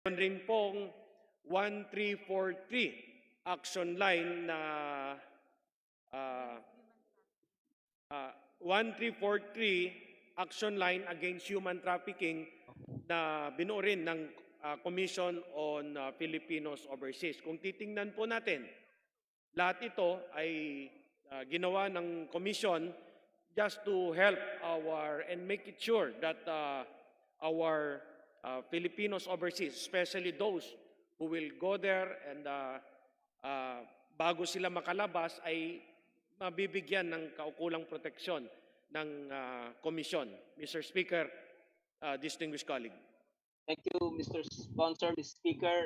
Meron rin pong 1343 action line na 1343 action line against human trafficking na binuo rin ng Commission on Filipinos Overseas. Kung titingnan po natin, lahat ito ay ginawa ng commission just to help and make it sure that our Filipinos overseas, especially those who will go there and bago sila makalabas ay mabibigyan ng kaukulang proteksyon ng komisyon. Mr. Speaker, distinguished colleague. Thank you, Mr. Sponsor, Mr. Speaker.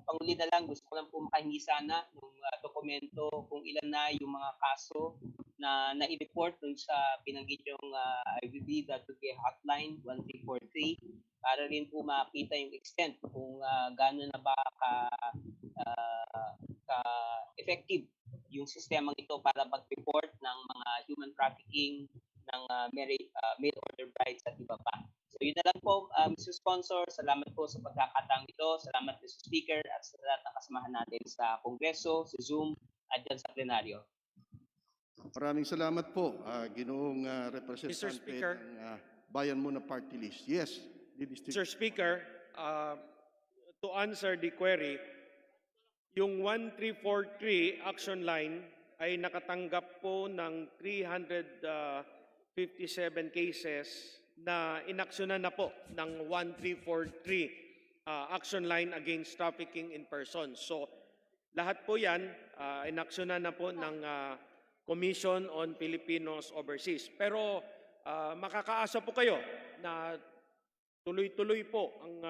Panghuli na lang, gusto ko lang po makahingi sana ng dokumento kung ilan na yung mga kaso na nai-report dun sa binanggit yung I believe that would be a hotline 1343 para rin po makita yung extent kung gano'n na ba ka-effective yung sistemang ito para mag-report ng mga human trafficking, ng mail order brides at iba pa. So yun na lang po, Mr. Sponsor. Salamat po sa pagkakataong ito. Salamat, Mr. Speaker, at sa lahat ng kasamahan natin sa Kongreso, sa Zoom, at dyan sa plenaryo. Maraming salamat po, Ginoong Representante ng Bayan Muna Party List. Yes, Mr. Speaker, to answer the query, yung 1343 action line ay nakatanggap po ng 357 cases na inaksyonan na po ng 1343 action line against trafficking in persons. So lahat po yan inaksyonan na po ng Commission on Filipinos Overseas. Pero makakaasa po kayo na tuloy-tuloy po ang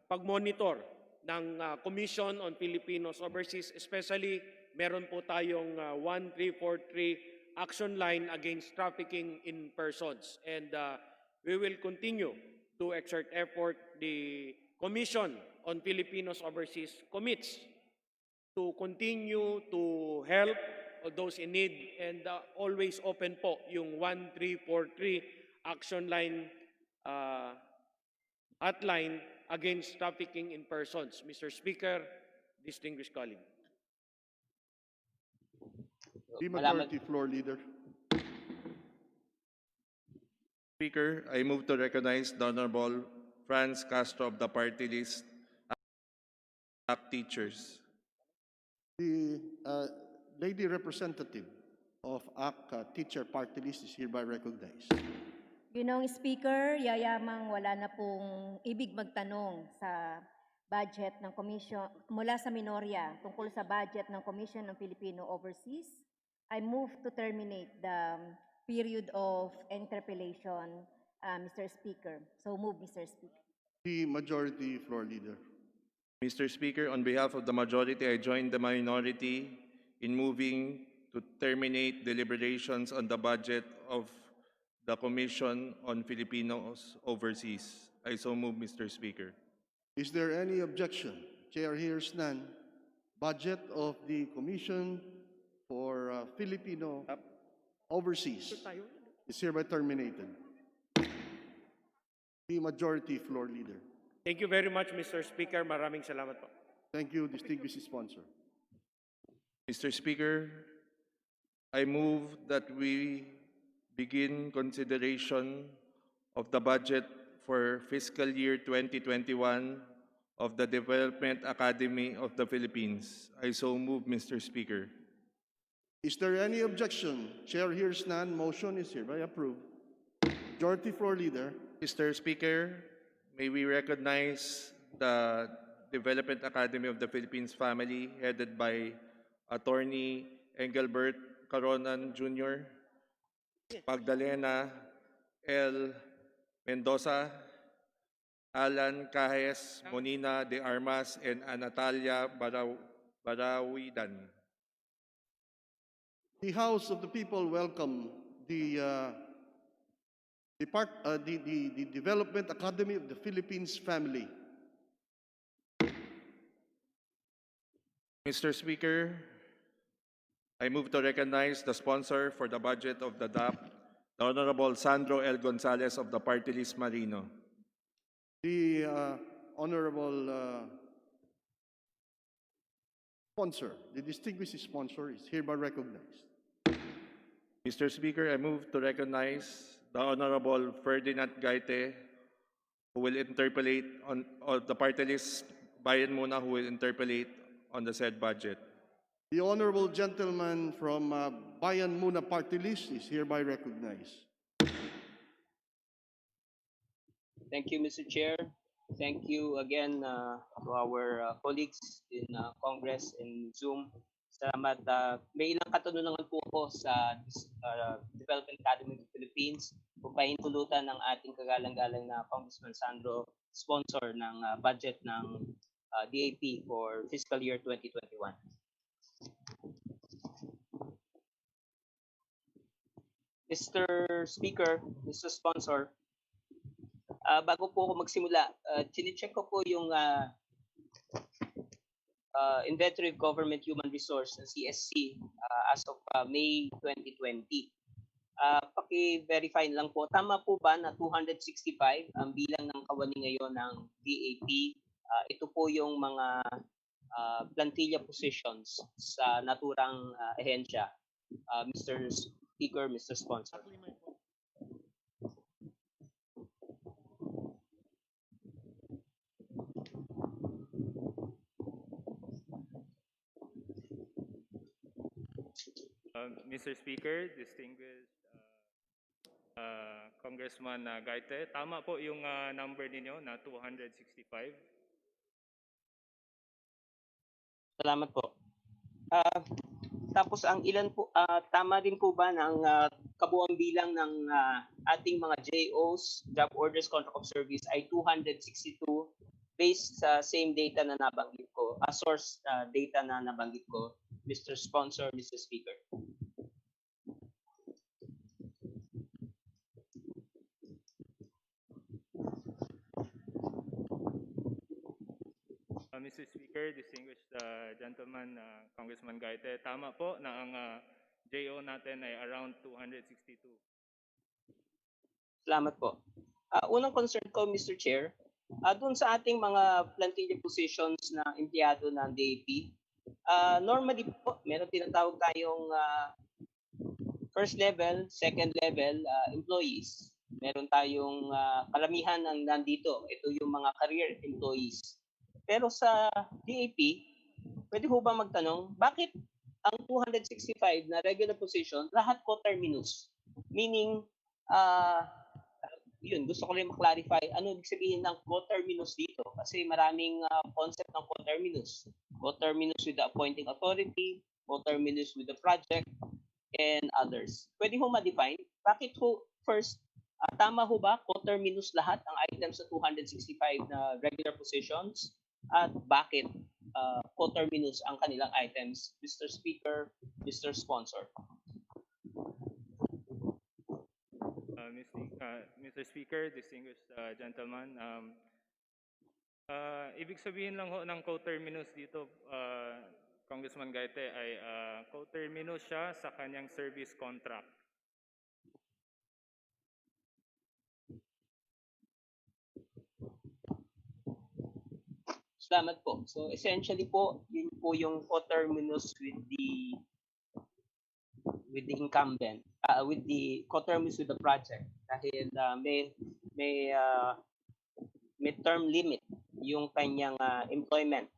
pag-monitor ng Commission on Filipinos Overseas, especially meron po tayong 1343 action line against trafficking in persons. And we will continue to exert effort. The Commission on Filipinos Overseas commits to continue to help those in need and always open po yung 1343 action line hotline against trafficking in persons. Mr. Speaker, distinguished colleague. the Majority Floor Leader. Speaker, I move to recognize the Honorable Franz Castro of the party list ACT Teachers. The Lady Representative of ACT Teacher Party List is hereby recognized. Ginoong Speaker, yayamang wala na pong ibig magtanong sa budget ng Commission mula sa minorya tungkol sa budget ng Commission ng Filipino Overseas. I move to terminate the period of interpellation, Mr. Speaker. So move, Mr. Speaker. The Majority Floor Leader. Mr. Speaker, on behalf of the majority, I join the minority in moving to terminate deliberations on the budget of the Commission on Filipinos Overseas. I so move, Mr. Speaker. Is there any objection? Chair hears none. Budget of the Commission for Filipino Overseas is hereby terminated. The Majority Floor Leader. Thank you very much, Mr. Speaker. Maraming salamat po. Thank you, distinguished sponsor. Mr. Speaker, I move that we begin consideration of the budget for fiscal year 2021 of the Development Academy of the Philippines. I so move, Mr. Speaker. Is there any objection? Chair hears none. Motion is hereby approved. Majority Floor Leader. Mr. Speaker, may we recognize the Development Academy of the Philippines family headed by Attorney Engelbert Caronan Jr., Pagdalena L. Mendoza, Alan Cajes, Monina de Armas, and Natalia Barawidan. The House of the People welcome the Development Academy of the Philippines family. Mr. Speaker, I move to recognize the sponsor for the budget of the DAP, the Honorable Sandro L. Gonzales of the party list Marino. The honorable sponsor, the distinguished sponsor, is hereby recognized. Mr. Speaker, I move to recognize the Honorable Ferdinand Gaite, who will interpolate on the party list, Bayan Muna, who will interpolate on the said budget. The honorable gentleman from Bayan Muna Party List is hereby recognized. Thank you, Mr. Chair. Thank you again to our colleagues in Congress and Zoom. Salamat. May ilang katanungan po ako sa Development Academy of the Philippines kung pahintulutan ng ating kagalang-galang na Congressman Sandro, sponsor ng budget ng DAP for Fiscal Year 2021. Mr. Speaker, Mr. Sponsor, bago po ako magsimula, chine-check ko po yung Inventory of Government Human Resource ng CSC as of May 2020. Paki-verify lang po, tama po ba na 265 ang bilang ng kawani ngayon ng DAP? Ito po yung mga plantilla positions sa naturang ahensya. Mr. Speaker, Mr. Sponsor. Mr. Speaker, distinguished Congressman Gaite, tama po yung number ninyo na 265. Salamat po. Tapos ang ilan po, tama din po ba ng kabuuan bilang ng ating mga JOs, Job Orders Contract of Service ay 262 based sa same data na nabanggit ko, source data na nabanggit ko, Mr. Sponsor, Mr. Speaker. Mr. Speaker, distinguished gentleman, Congressman Gaite, tama po na ang JO natin ay around 262. Salamat po. Unang concern ko, Mr. Chair, doon sa ating mga plantilla positions na empleyado ng DAP, normally po, meron tinatawag tayong first level, second level employees. Meron tayong kalamihan ng nandito. Ito yung mga career employees. Pero sa DAP, pwede ho ba magtanong, bakit ang 265 na regular position, lahat co-terminus? Meaning, yun, gusto ko lang ma-clarify, ano ibig sabihin ng co-terminus dito? Kasi maraming concept ng co-terminus. Co-terminus with the appointing authority, co-terminus with the project, and others. Pwede ho ma-define? Bakit ho, first, tama ho ba co-terminus lahat ang items sa 265 na regular positions? At bakit co-terminus ang kanilang items, Mr. Speaker, Mr. Sponsor? Mr. Speaker, distinguished gentleman, ibig sabihin lang ho ng co-terminus dito, Congressman Gaite, ay co-terminus siya sa kanyang service contract. Salamat po. So essentially po, yun po yung co-terminus with the incumbent, with the co-terminus with the project. Dahil may term limit yung kanyang employment.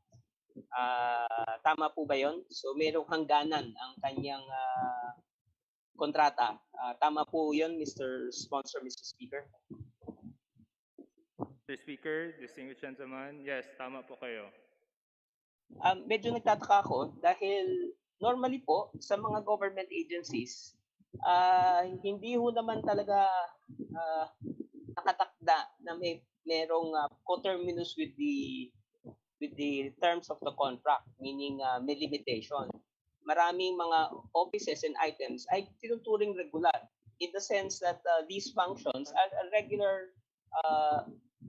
Tama po ba yun? So mayroong hangganan ang kanyang kontrata. Tama po yun, Mr. Sponsor, Mr. Speaker? Mr. Speaker, distinguished gentleman, yes, tama po kayo. Medyo nagtataka ako dahil normally po sa mga government agencies, hindi ho naman talaga nakatakda na merong co-terminus with the terms of the contract, meaning may limitation. Maraming mga offices and items ay tinuturing regular in the sense that these functions are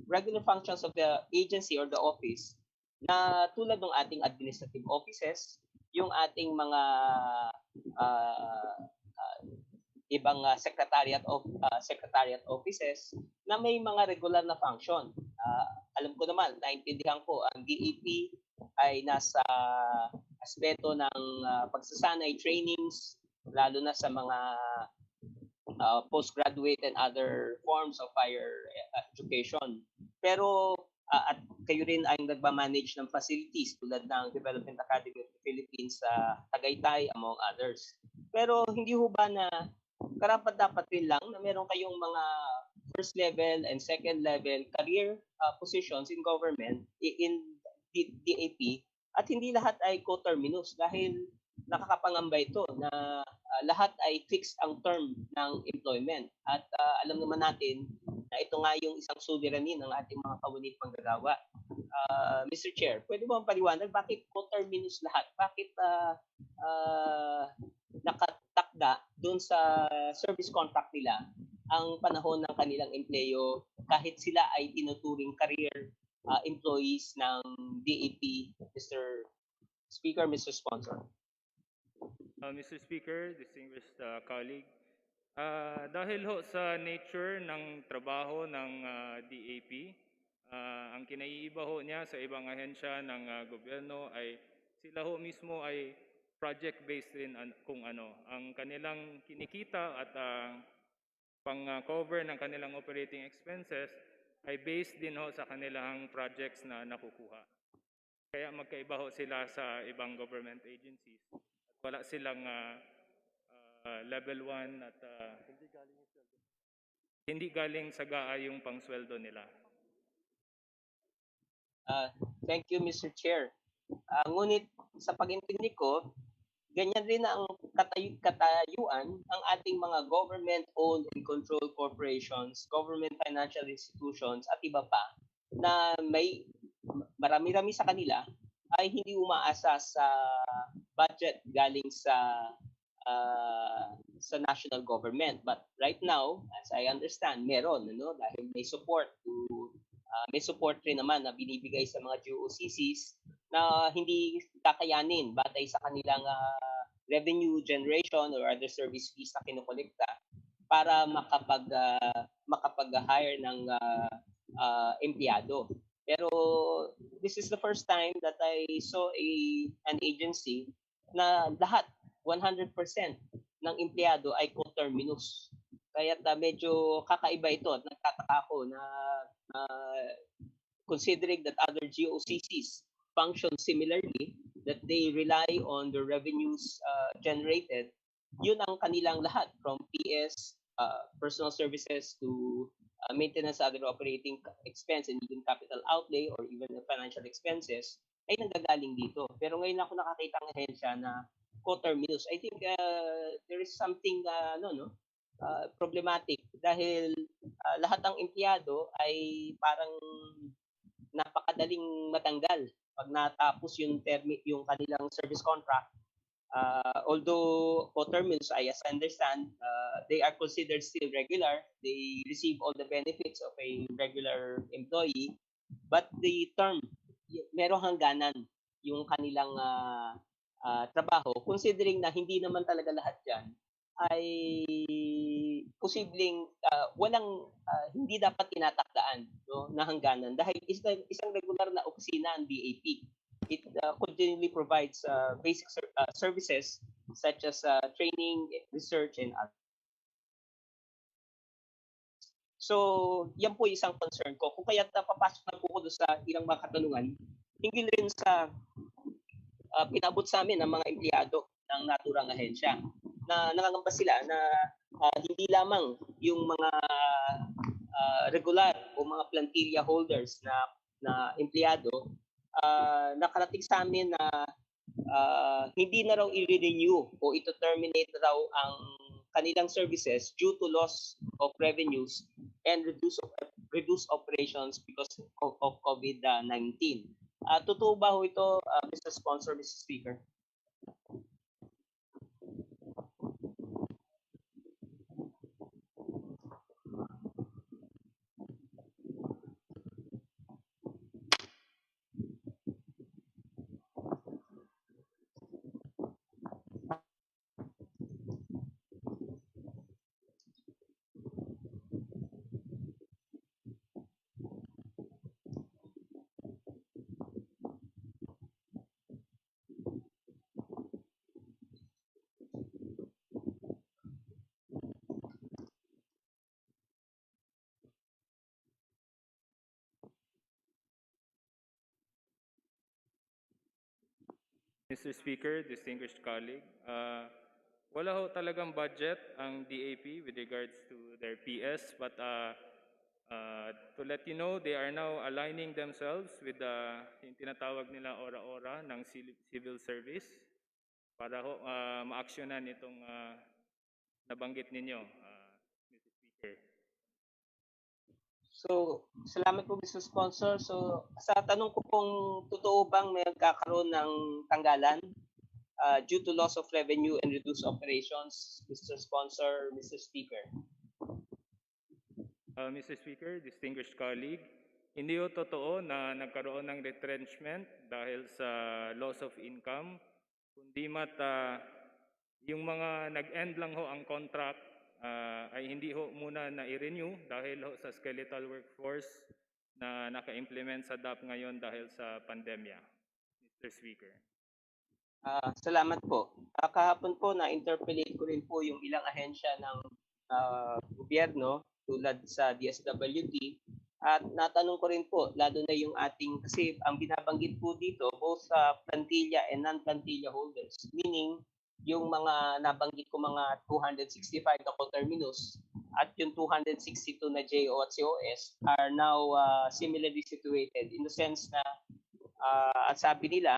regular functions of the agency or the office na tulad ng ating administrative offices, yung ating mga ibang secretariat offices na may mga regular na function. alam ko naman, naintindihan ko, ang DAP ay nasa aspeto ng pagsasanay trainings, lalo na sa mga postgraduate and other forms of higher education. Pero at kayo rin ay nagmamanage ng facilities tulad ng Development Academy of the Philippines sa Tagaytay, among others. Pero hindi ho ba na karapat dapat rin lang na meron kayong mga first level and second level career positions in government in DAP at hindi lahat ay coterminous dahil nakakapangamba ito na lahat ay fixed ang term ng employment at alam naman natin na ito nga yung isang suliranin ng ating mga kawani panggagawa. Mr. Chair, pwede mo paliwanag bakit coterminous lahat? Bakit nakatakda doon sa service contract nila ang panahon ng kanilang empleyo kahit sila ay tinuturing career employees ng DAP, Mr. Speaker, Mr. Sponsor. Mr. Speaker, distinguished colleague, dahil ho sa nature ng trabaho ng DAP, ang kinaiiba ho niya sa ibang ahensya ng gobyerno ay sila ho mismo ay project-based rin kung ano. Ang kanilang kinikita at pang-cover ng kanilang operating expenses ay based din ho sa kanilang projects na nakukuha. Kaya magkaiba ho sila sa ibang government agencies. At wala silang level 1 at hindi galing sa GAA yung pangsweldo nila. Thank you, Mr. Chair. Ngunit sa pag-intindi ko, ganyan rin ang katayuan ng ating mga government-owned and controlled corporations, government financial institutions at iba pa na may marami-rami sa kanila ay hindi umaasa sa budget galing sa national government. But right now, as I understand, meron dahil may support rin naman na binibigay sa mga GOCCs na hindi kakayanin batay sa kanilang revenue generation or other service fees na kinukolekta para makapag-hire ng empleyado. Pero this is the first time that I saw an agency na lahat 100% ng empleyado ay coterminous. Kaya medyo kakaiba ito at nagtataka ako na considering that other GOCCs function similarly, that they rely on the revenues generated, yun ang kanilang lahat from PS, personal services to maintenance, other operating expense, and even capital outlay or even the financial expenses ay nanggagaling dito. Pero ngayon ako nakakita ng ahensya na coterminous. I think there is something problematic dahil lahat ng empleyado ay parang napakadaling matanggal pag natapos yung kanilang service contract. Although coterminous, as I understand, they are considered still regular. They receive all the benefits of a regular employee, but the term, merong hangganan yung kanilang trabaho, considering na hindi naman talaga lahat yan ay posibleng hindi dapat tinatakdaan na hangganan dahil isang regular na opisina ang DAP. It continually provides basic services such as training, research, and others. So, yan po isang concern ko. Kung kaya papasok na po ko sa ilang mga katanungan, hinggil rin sa pinabot sa amin ng mga empleyado ng naturang ahensya na nangangamba sila na hindi lamang yung mga regular o mga plantilla holders na empleyado nakarating sa amin na hindi na raw i-renew o ito-terminate raw ang kanilang services due to loss of revenues and reduced operations because of COVID-19. Totoo ba ho ito, Mr. Sponsor, Mr. Speaker? Mr. Speaker, distinguished colleague, wala ho talagang budget ang DAP with regards to their PS, but to let you know, they are now aligning themselves with yung tinatawag nila ora-ora ng civil service para ho maaksyonan itong nabanggit ninyo, Mr. Speaker. So, salamat po Mr. Sponsor. So, sa tanong ko pong totoo bang may nagkakaroon ng tanggalan due to loss of revenue and reduced operations, Mr. Sponsor, Mr. Speaker? Mr. Speaker, distinguished colleague, hindi ho totoo na nagkaroon ng retrenchment dahil sa loss of income, kundi yung mga nag-end lang ho ang contract ay hindi ho muna na-renew dahil ho sa skeletal workforce na naka-implement sa DAP ngayon dahil sa pandemya, Mr. Speaker. Salamat po. Kahapon po na-interpellate ko rin po yung ilang ahensya ng gobyerno tulad sa DSWD at natanong ko rin po lalo na yung ating kasi ang binabanggit po dito both plantilla and non-plantilla holders, meaning yung mga nabanggit ko mga 265 na coterminous at yung 262 na JO at COS are now similarly situated in the sense na at sabi nila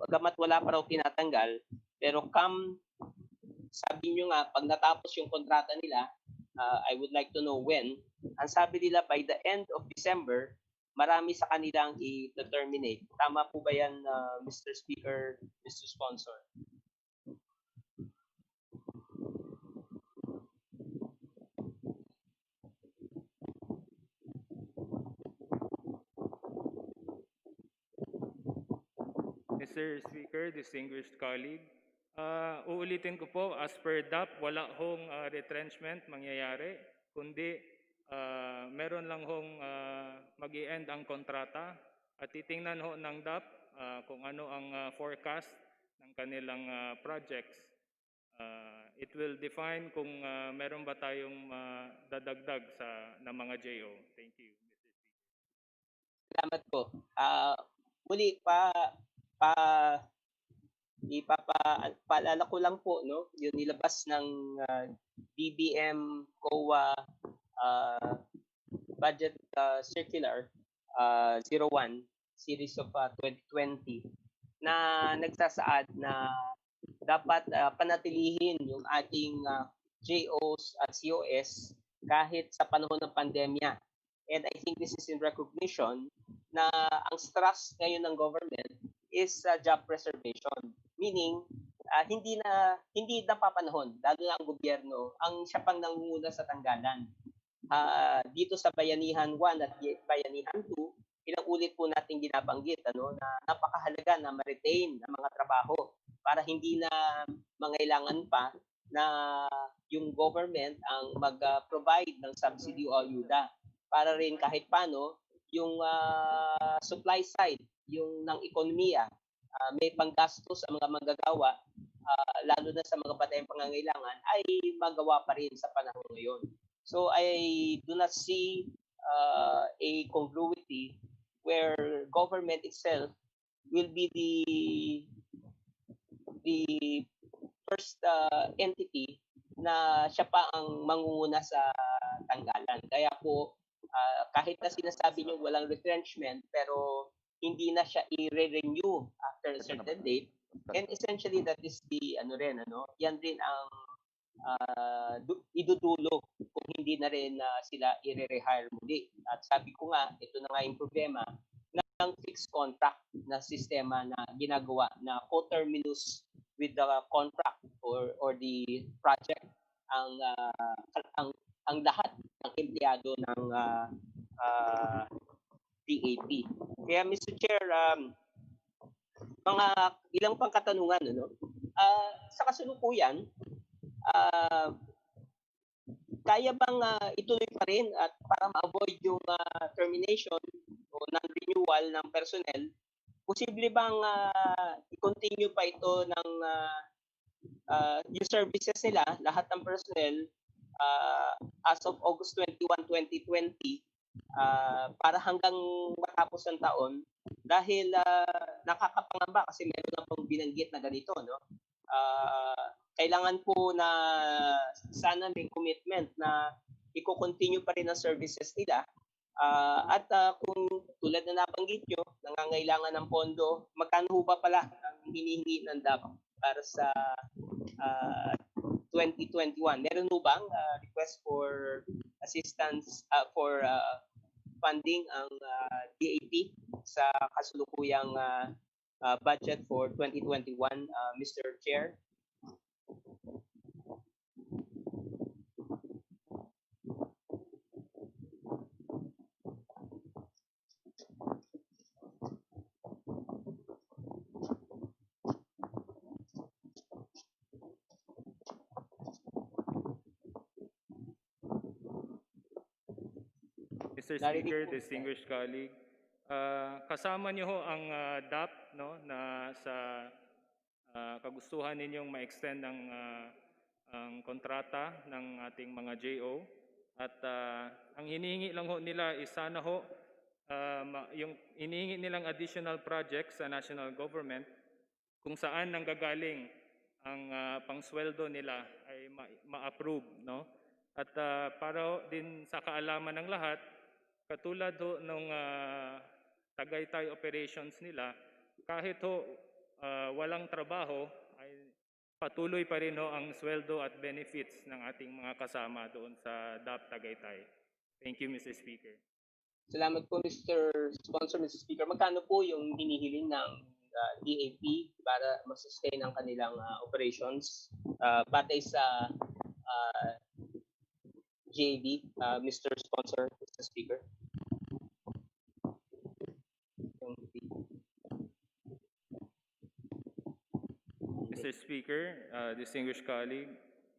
bagamat wala pa raw tinatanggal pero sabi nyo nga pag natapos yung kontrata nila, I would like to know when, ang sabi nila by the end of December marami sa kanilang i-terminate. Tama po ba yan, Mr. Speaker, Mr. Sponsor? Mr. Speaker, distinguished colleague, uulitin ko po, as per DAP, wala hong retrenchment mangyayari, kundi meron lang hong mag-i-end ang kontrata at titingnan ho ng DAP kung ano ang forecast ng kanilang projects. It will define kung meron ba tayong dadagdag ng mga JO. Thank you, Mr. Speaker. Salamat po. Muli ipapaalala ko lang po no, yung nilabas ng BBM COA budget circular 01 series of 2020 na nagsasaad na dapat panatilihin yung ating JOs at COS kahit sa panahon ng pandemya. And I think this is in recognition na ang thrust ngayon ng government is job preservation. Meaning, hindi na papanahon, lalo na ang gobyerno, ang siya pang nangunguna sa tanggalan. Dito sa Bayanihan 1 at Bayanihan 2, ilang ulit po natin binabanggit na napakahalaga na ma-retain ang mga trabaho para hindi na mangailangan pa na yung government ang mag-provide ng subsidy o ayuda para rin kahit paano yung supply side yung ng ekonomiya may panggastos sa mga manggagawa lalo na sa mga batayang pangangailangan ay magawa pa rin sa panahon ngayon. So I do not see a congruity where government itself will be the first entity na siya pa ang mangunguna sa tanggalan. Kaya po kahit na sinasabi niyo walang retrenchment pero hindi na siya i-renew after a certain date, and essentially that is the yan rin ang idudulo kung hindi na rin sila i-rehire muli. At sabi ko nga, ito na nga yung problema ng fixed contract na sistema na ginagawa na coterminous with the contract or the project ang lahat ng empleyado ng DAP. Kaya Mr. Chair, mga ilang pang katanungan sa kasalukuyan, kaya bang ituloy pa rin at para ma-avoid yung termination o non-renewal ng personnel, posible bang i-continue pa ito ng yung services nila, lahat ng personnel as of August 21, 2020 para hanggang matapos ang taon dahil nakakapangamba kasi meron na pong binanggit na ganito, no? Kailangan po na sana may commitment na i-continue pa rin ang services nila. Kung tulad na nabanggit nyo, nangangailangan ng pondo, magkano ho ba pala ang hinihingi ng DAP para sa 2021? Meron ho bang request for assistance for funding ang DAP sa kasulukuyang budget for 2021, Mr. Chair? Mr. Narinig Speaker, po. distinguished colleague, kasama niyo ho ang DAP, no, na sa kagustuhan ninyong ma-extend ang kontrata ng ating mga JO. At ang hinihingi lang ho nila is sana ho yung hinihingi nilang additional projects sa national government kung saan nanggagaling ang pangsweldo nila ay ma-approve, no? At para ho din sa kaalaman ng lahat, katulad ho nung Tagaytay operations nila, kahit ho walang trabaho, ay patuloy pa rin ho ang sweldo at benefits ng ating mga kasama doon sa DAP Tagaytay. Thank you, Mr. Speaker. Salamat po, Mr. Sponsor, Mr. Speaker. Magkano po yung hinihiling ng DAP para masustain ang kanilang operations batay sa GAB, Mr. Sponsor, Mr. Speaker? Mr. Speaker, distinguished colleague,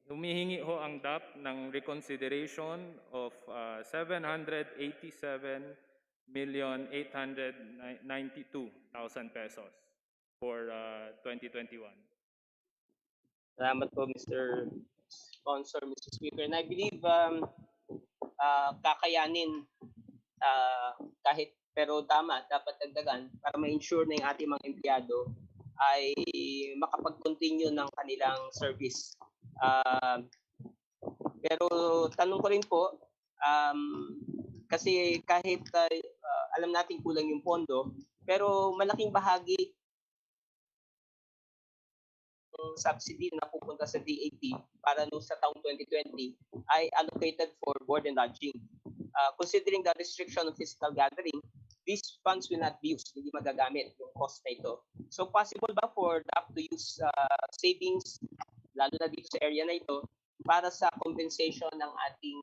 humihingi ho ang DAP ng reconsideration of 787,892,000 pesos for 2021. Salamat po, Mr. Sponsor, Mr. Speaker. And I believe kakayanin kahit pero tama, dapat dagdagan para ma-ensure na yung ating mga empleyado ay makapag-continue ng kanilang service. Pero tanong ko rin po, kasi kahit alam natin kulang yung pondo, pero malaking bahagi ng subsidy na pupunta sa DAP para no sa taong 2020 ay allocated for board and lodging. Considering the restriction of physical gathering, these funds will not be used, hindi magagamit yung cost na ito. So possible ba for DAP to use savings, lalo na dito sa area na ito, para sa compensation ng ating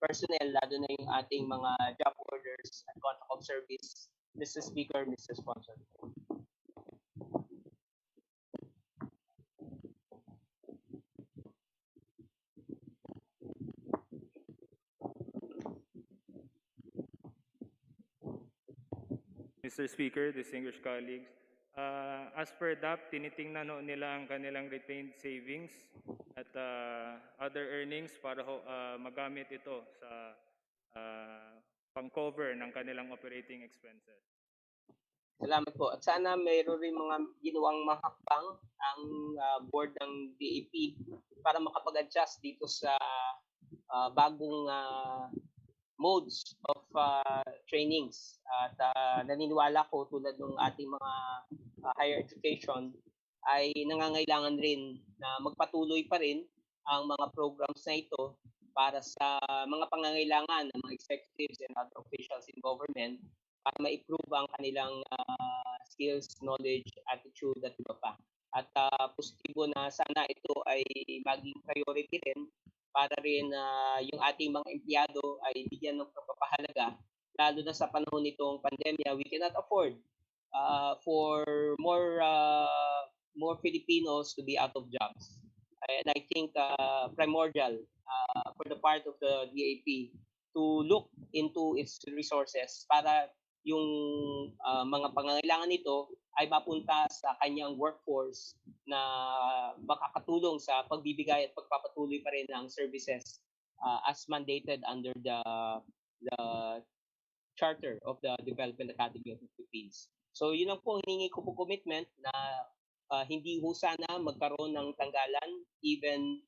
personnel, lalo na yung ating mga job orders at contract of service, Mr. Speaker, Mr. Sponsor? Mr. Speaker, distinguished colleagues, as per DAP, tinitingnan ho nila ang kanilang retained savings at other earnings para ho, magamit ito sa pang-cover ng kanilang operating expenses. Salamat po. At sana mayroon rin mga ginawang mahakbang ang board ng DAP para makapag-adjust dito sa bagong modes of trainings. At naniniwala ko tulad ng ating mga higher education ay nangangailangan rin na magpatuloy pa rin ang mga programs na ito para sa mga pangangailangan ng mga executives and other officials in government para ma-improve ang kanilang skills, knowledge, attitude at iba pa. At positibo na sana ito ay maging priority rin para rin yung ating mga empleyado ay bigyan ng pagpapahalaga, lalo na sa panahon nitong pandemya. We cannot afford for more Filipinos to be out of jobs. And I think primordial for the part of the DAP to look into its resources para yung mga pangangailangan nito ay mapunta sa kanyang workforce na makakatulong sa pagbibigay at pagpapatuloy pa rin ng services as mandated under the Charter of the Development Academy of the Philippines. So yun ang po hiningi ko po commitment na hindi ho sana magkaroon ng tanggalan even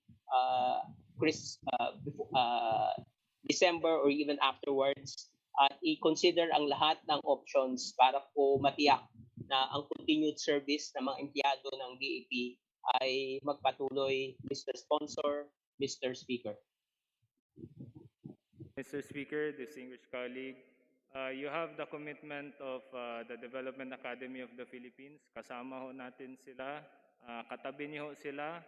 December or even afterwards at i-consider ang lahat ng options para po matiyak na ang continued service ng mga empleyado ng DAP ay magpatuloy, Mr. Sponsor, Mr. Speaker. Mr. Speaker, distinguished colleague, you have the commitment of the Development Academy of the Philippines. Kasama ho natin sila, katabi niyo ho sila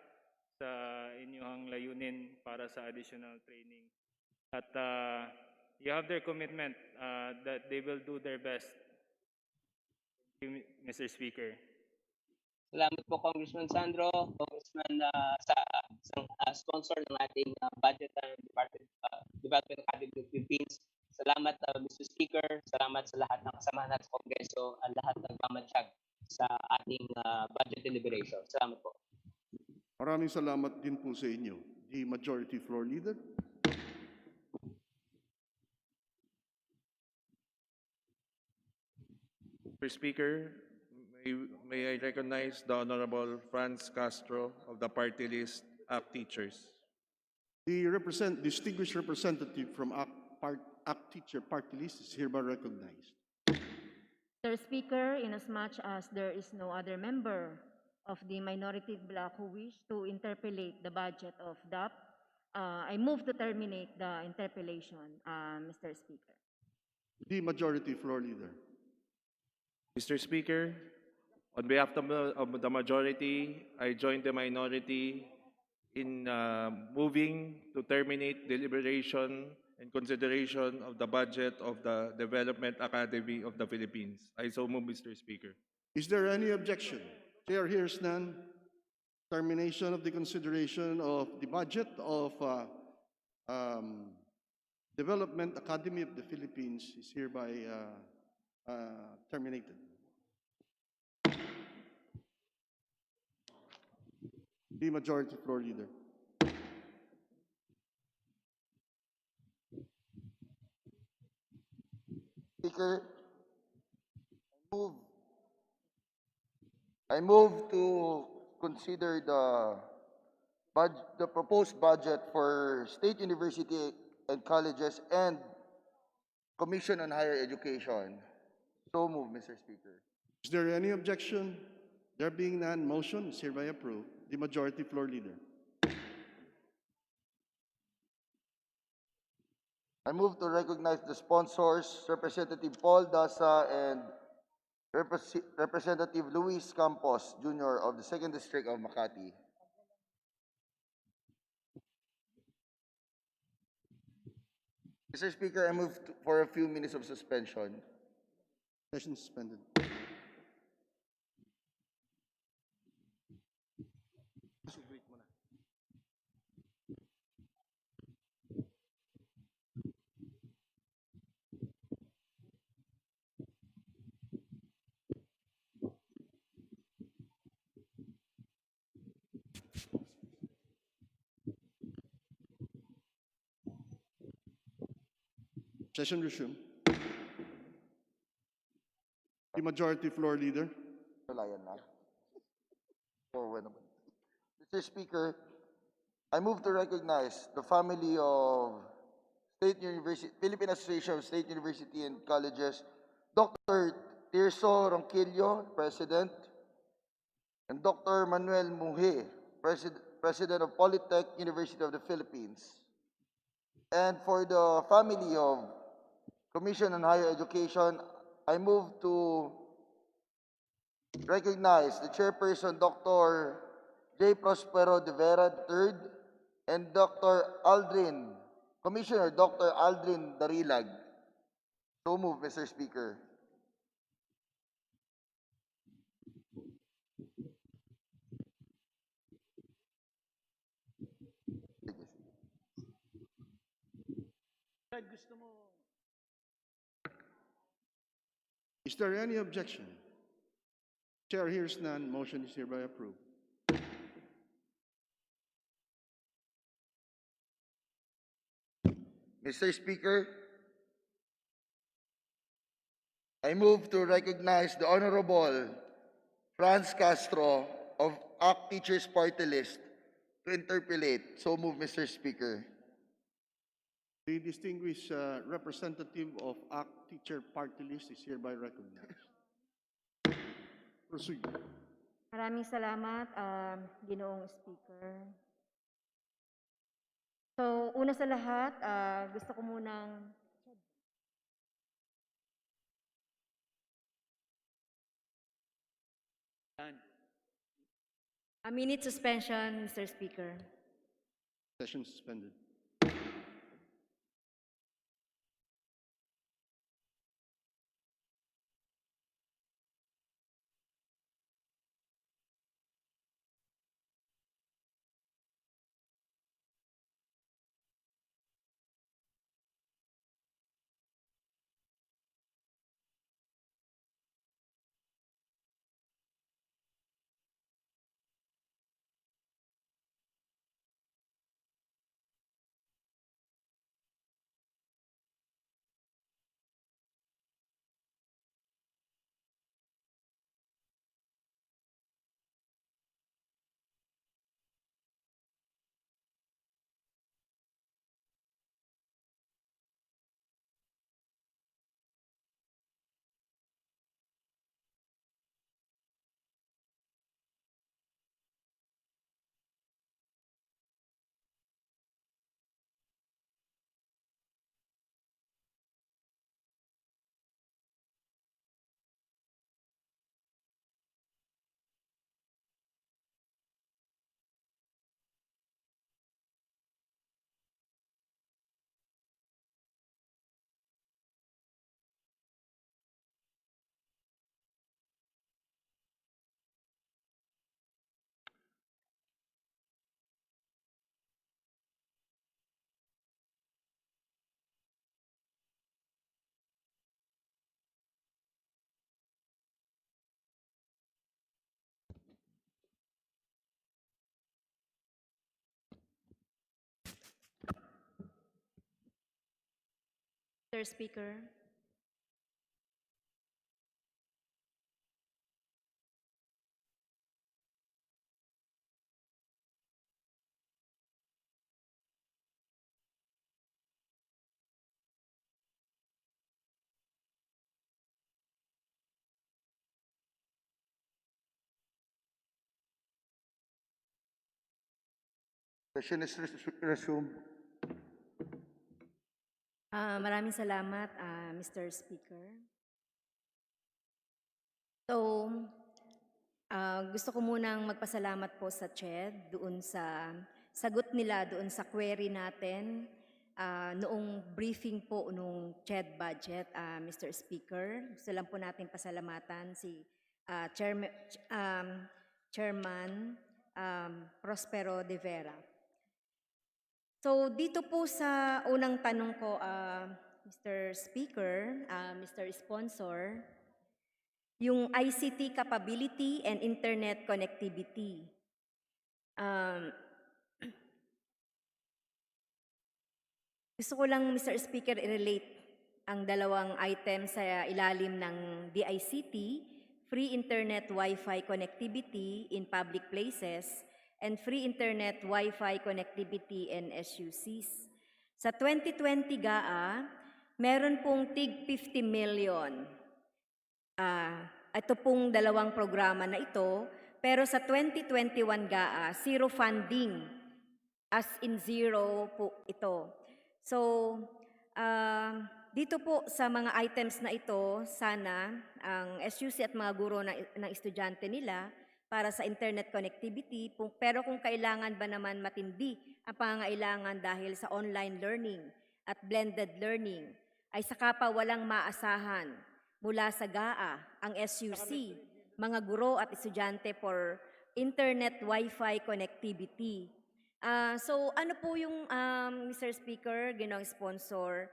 sa inyong layunin para sa additional training. At you have their commitment that they will do their best. Thank you, Mr. Speaker. Salamat po, Congressman Sandro, Congressman sa sponsor ng ating budget and Development Academy of the Philippines. Salamat, Mr. Speaker. Salamat sa lahat ng kasama natin sa Kongreso at lahat ng gamatsyag sa ating budget deliberation. Salamat po. Maraming salamat din po sa inyo. The Majority Floor Leader. Mr. Speaker, may I recognize the Honorable Franz Castro of the party list ACT Teachers. The distinguished representative from ACT Teacher Party List is hereby recognized. Mr. Speaker, inasmuch as there is no other member of the minority bloc who wish to interpellate the budget of DAP, I move to terminate the interpellation, Mr. Speaker. The Majority Floor Leader. Mr. Speaker, on behalf of the majority, I join the minority in moving to terminate deliberation and consideration of the budget of the Development Academy of the Philippines. I so move, Mr. Speaker. Is there any objection? Chair hears none. Termination of the consideration of the budget of Development Academy of the Philippines is hereby terminated. The Majority Floor Leader. Speaker, I move to consider the proposed budget for state university and colleges and Commission on Higher Education. So move, Mr. Speaker. Is there any objection? There being none, motion is hereby approved. The Majority Floor Leader. I move to recognize the sponsors, Representative Paul Dasa and Representative Luis Campos, Jr. of the 2nd District of Makati. Mr. Speaker, I move for a few minutes of suspension. Session suspended. Session resumed. The Majority Floor Leader. Wala yan na. Mr. Speaker, I move to recognize the family of Philippine Association of State University and Colleges, Dr. Tirso Ronquillo, President, and Dr. Manuel Muhe, President of Polytech University of the Philippines. And for the family of Commission on Higher Education, I move to recognize the Chairperson, Dr. J. Prospero de Vera III, and Commissioner Dr. Aldrin Darilag. So move, Mr. Speaker. Is there any objection? Chair hears none. Motion is hereby approved. Mr. Speaker, I move to recognize the Honorable Franz Castro of ACT Teachers Party List to interpolate. So move, Mr. Speaker. The distinguished representative of ACT Teacher Party List is hereby recognized. Proceed. Maraming salamat, Ginoong Speaker. So, una sa lahat, gusto ko munang a minute suspension, Mr. Speaker. Session suspended. Mr. Speaker. Session is resumed. Maraming salamat, Mr. Speaker. So, gusto ko munang magpasalamat po sa CHED doon sa sagot nila doon sa query natin noong briefing po noong CHED budget, Mr. Speaker. Gusto lang po natin pasalamatan si Chairman Prospero de Vera. So dito po sa unang tanong ko, Mr. Speaker, Mr. Sponsor, yung ICT capability and internet connectivity. Gusto ko lang, Mr. Speaker, i-relate ang dalawang item sa ilalim ng DICT, free internet Wi-Fi connectivity in public places, and free internet Wi-Fi connectivity in SUCs. Sa 2020 GAA, meron pong tig 50 million. Ito pong dalawang programa na ito, pero sa 2021 GAA, zero funding, as in zero po ito. So, dito po sa mga items na ito, sana ang SUC at mga guro ng estudyante nila para sa internet connectivity, pero kung kailangan ba naman matindi ang pangailangan dahil sa online learning at blended learning, ay saka pa walang maasahan mula sa GAA, ang SUC, mga guro at estudyante for internet Wi-Fi connectivity. So ano po yung, Mr. Speaker, Ginoong Sponsor,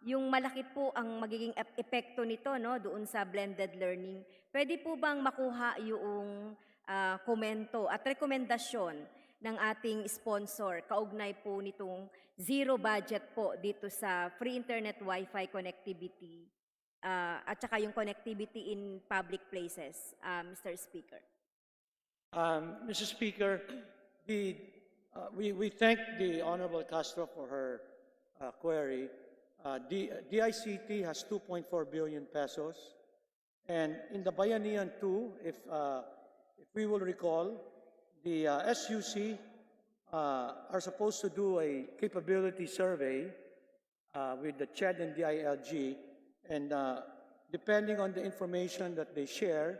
yung malaki po ang magiging epekto nito, no, doon sa blended learning. Pwede po bang makuha yung komento at rekomendasyon ng ating sponsor kaugnay po nitong zero budget po dito sa free internet Wi-Fi connectivity? at saka yung connectivity in public places, Mr. Speaker. Mr. Speaker, we thank the Honorable Castro for her query. DICT has 2.4 billion pesos. And in the Bayanihan 2, if we will recall, the SUC are supposed to do a capability survey with the CHED and DILG, and depending on the information that they share,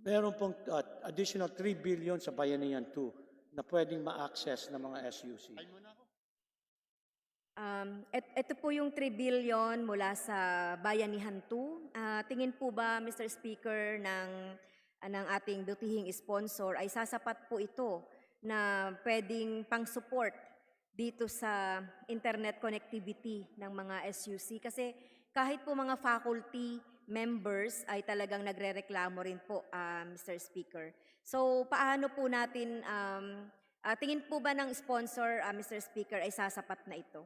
meron pong additional 3 billion sa Bayanihan 2 na pwedeng ma-access ng mga SUC. Ito po yung 3 billion mula sa Bayanihan 2. Tingin po ba, Mr. Speaker, ng ating butihing sponsor ay sasapat po ito na pwedeng pang-support dito sa internet connectivity ng mga SUC? Kasi kahit po mga faculty members ay talagang nagrereklamo rin po, Mr. Speaker. So paano po natin, tingin po ba ng sponsor, Mr. Speaker, ay sasapat na ito?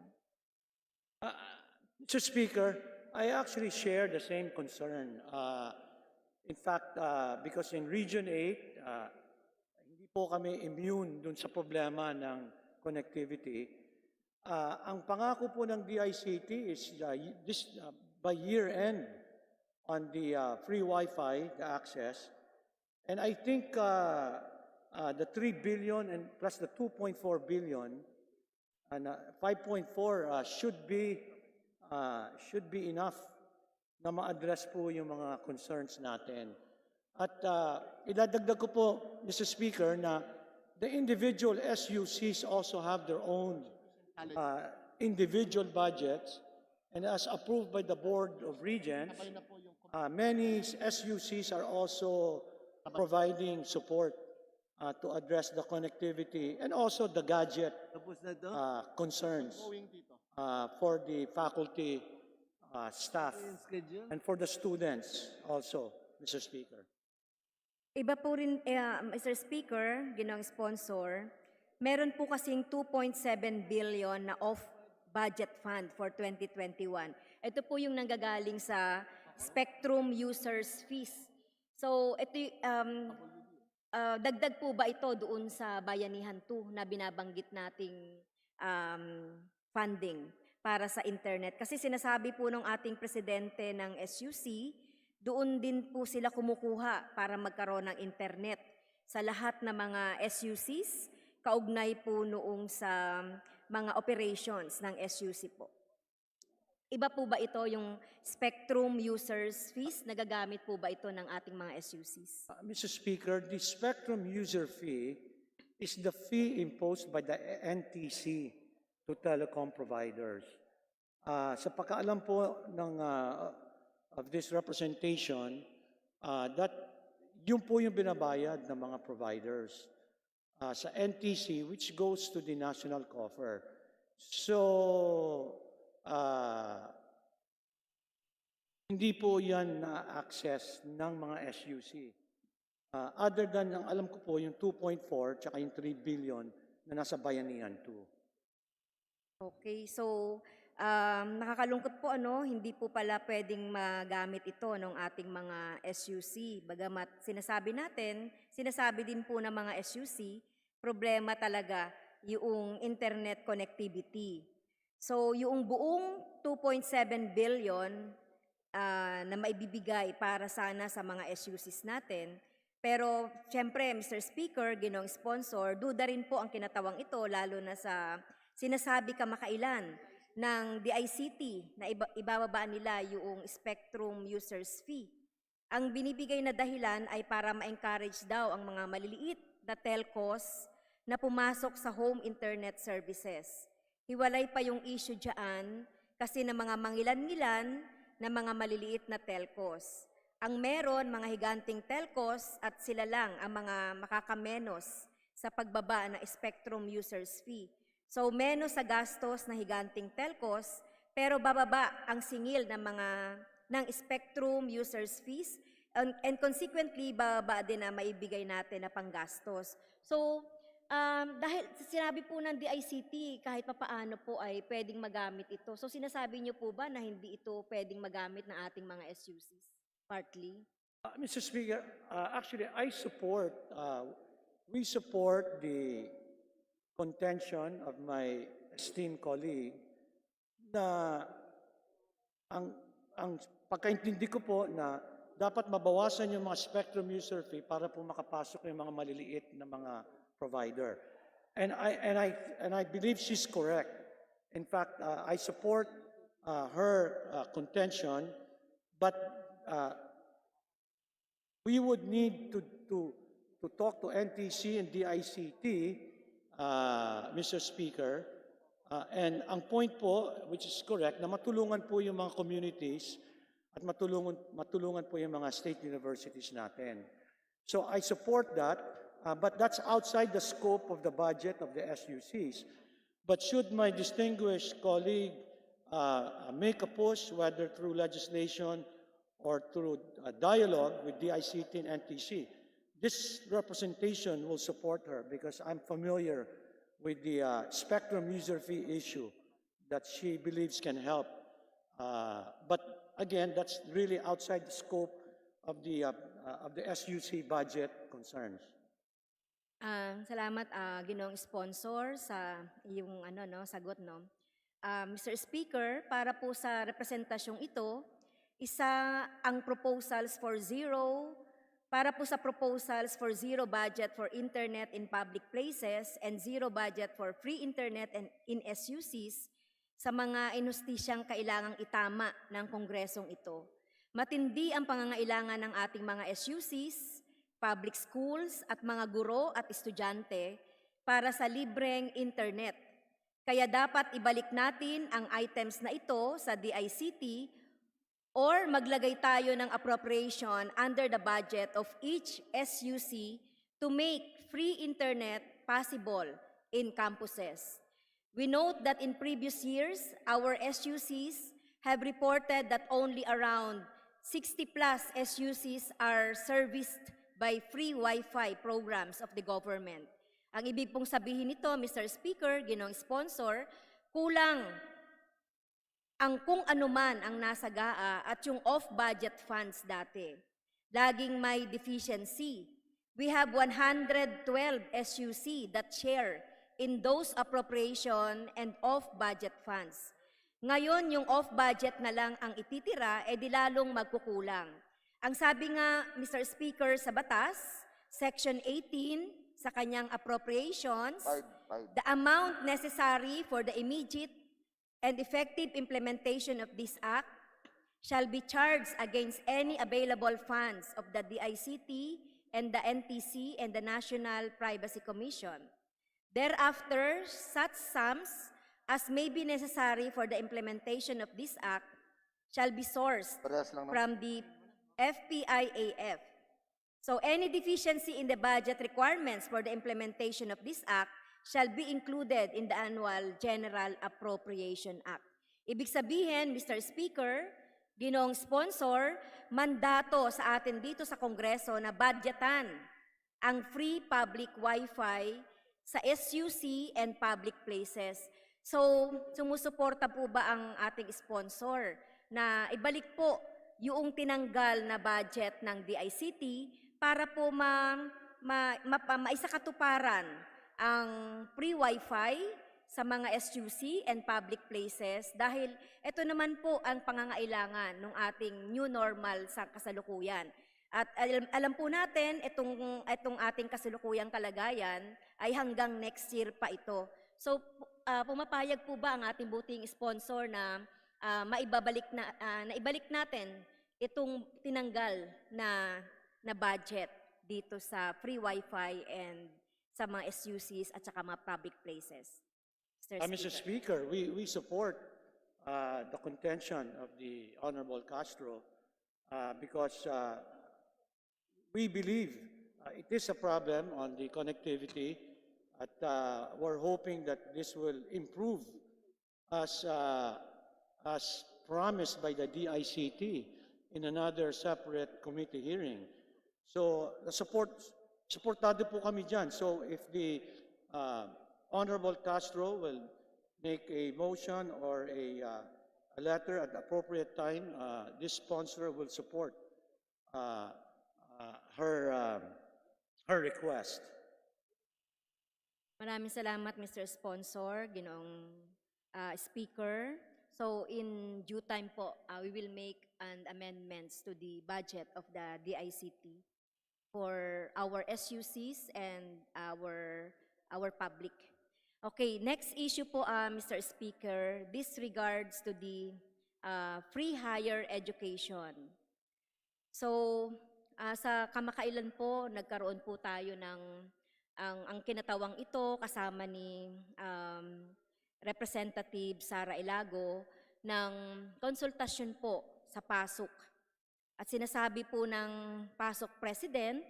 Mr. Speaker, I actually share the same concern. In fact, because in Region 8, hindi po kami immune dun sa problema ng connectivity. Ang pangako po ng DICT is by year end on the free Wi-Fi, the access. And I think the 3 billion and plus the 2.4 billion and 5.4 should be enough na ma-address po yung mga concerns natin. At idadagdag ko po, Mr. Speaker, na the individual SUCs also have their own individual budgets, and as approved by the Board of Regents, many SUCs are also providing support to address the connectivity and also the gadget concerns for the faculty, staff, and for the students also, Mr. Speaker. Iba po rin, Mr. Speaker, ginawang sponsor, meron po kasing 2.7 billion na off-budget fund for 2021. Ito po yung nanggagaling sa Spectrum Users Fees. So, ito, dagdag po ba ito doon sa Bayanihan 2 na binabanggit nating funding para sa internet? Kasi sinasabi po ng ating presidente ng SUC, doon din po sila kumukuha para magkaroon ng internet sa lahat ng mga SUCs, kaugnay po noong sa mga operations ng SUC po. Iba po ba ito yung Spectrum Users Fees? Nagagamit po ba ito ng ating mga SUCs? Mr. Speaker, the Spectrum User Fee is the fee imposed by the NTC to telecom providers. Sa pagkaalam po of this representation, that yun po yung binabayad ng mga providers sa NTC, which goes to the national coffer. So, hindi po yan na-access ng mga SUC. Other than, ang alam ko po, yung 2.4 tsaka yung 3 billion na nasa Bayanihan 2. Okay, so nakakalungkot po hindi po pala pwedeng magamit ito ng ating mga SUC. Bagamat sinasabi din po ng mga SUC, problema talaga yung internet connectivity. So yung buong 2.7 billion na maibibigay para sana sa mga SUCs natin, pero siyempre, Mr. Speaker, ginong sponsor, duda rin po ang kinatawang ito, lalo na sa sinasabi kamakailan ng DICT na ibababa nila yung Spectrum Users Fee. Ang binibigay na dahilan ay para ma-encourage daw ang mga maliliit na telcos na pumasok sa home internet services. Hiwalay pa yung issue dyan kasi ng mga mangilan-ngilan na mga maliliit na telcos. Ang meron, mga higanting telcos at sila lang ang mga makakamenos sa pagbaba ng Spectrum Users Fee. So, menos sa gastos na higanting telcos, pero bababa ang singil ng Spectrum Users Fees and consequently, bababa din na maibigay natin na panggastos. So, Dahil sinabi po ng DICT kahit papaano po ay pwedeng magamit ito. So sinasabi niyo po ba na hindi ito pwedeng magamit ng ating mga SUCs? Partly? Mr. Speaker, actually, we support the contention of my esteemed colleague na ang pagkaintindi ko po na dapat mabawasan yung mga spectrum user fee para po makapasok yung mga maliliit na mga provider. And I believe she's correct. In fact, I support her contention, but we would need to talk to NTC and DICT, Mr. Speaker, and ang point po, which is correct, na matulungan po yung mga communities at matulungan po yung mga state universities natin. So I support that, but that's outside the scope of the budget of the SUCs. But should my distinguished colleague make a push, whether through legislation or through dialogue with DICT and NTC, this representation will support her because I'm familiar with the spectrum user fee issue that she believes can help. But again, that's really outside the scope of the SUC budget concerns. Salamat, Ginoong Sponsor, sa iyong sagot. Mr. Speaker, para po sa representasyong ito, isa ang proposals for zero, para po sa proposals for zero budget for internet in public places and zero budget for free internet and in SUCs sa mga inustisyang kailangang itama ng kongresong ito. Matindi ang pangangailangan ng ating mga SUCs, public schools at mga guro at estudyante para sa libreng internet. Kaya dapat ibalik natin ang items na ito sa DICT or maglagay tayo ng appropriation under the budget of each SUC to make free internet possible in campuses. We note that in previous years, our SUCs have reported that only around 60 plus SUCs are serviced by free Wi-Fi programs of the government. Ang ibig pong sabihin nito, Mr. Speaker, Ginoong Sponsor, kulang ang kung anuman ang nasa GAA at yung off-budget funds dati. Laging may deficiency. We have 112 SUC that share in those appropriation and off-budget funds. Ngayon, yung off-budget na lang ang ititira, di lalong magkukulang. Ang sabi nga, Mr. Speaker, sa batas, Section 18, sa kanyang appropriations, the amount necessary for the immediate and effective implementation of this act shall be charged against any available funds of the DICT and the NTC and the National Privacy Commission. Thereafter, such sums as may be necessary for the implementation of this act shall be sourced from the FPIAF. So any deficiency in the budget requirements for the implementation of this act shall be included in the annual General Appropriation Act. Ibig sabihin, Mr. Speaker, Ginoong Sponsor, mandato sa atin dito sa Kongreso na budgetan ang free public Wi-Fi sa SUC and public places. So, sumusuporta po ba ang ating sponsor na ibalik po yung tinanggal na budget ng DICT para po maisakatuparan ang free Wi-Fi sa mga SUC and public places dahil ito naman po ang pangangailangan ng ating new normal sa kasalukuyan. At alam po natin, itong ating kasalukuyang kalagayan ay hanggang next year pa ito. So, pumapayag po ba ang ating buting sponsor na naibalik natin itong tinanggal na budget dito sa free Wi-Fi and sa mga SUCs at saka mga public places? Mr. Speaker, we support the contention of the Honorable Castro because we believe it is a problem on the connectivity at we're hoping that this will improve as promised by the DICT in another separate committee hearing. So, supportado po kami dyan. So, if the Honorable Castro will make a motion or a letter at the appropriate time. This sponsor will support her request. Maraming salamat, Mr. Sponsor, Ginoong Speaker. So in due time po, we will make an amendments to the budget of the DICT for our SUCs and our public. Okay, next issue po, Mr. Speaker. This regards to the free higher education. So, sa kamakailan po, nagkaroon po tayo ng ang kinatawang ito kasama ni Representative Sara Ilago ng konsultasyon po sa PASOK. At sinasabi po ng PASOK President,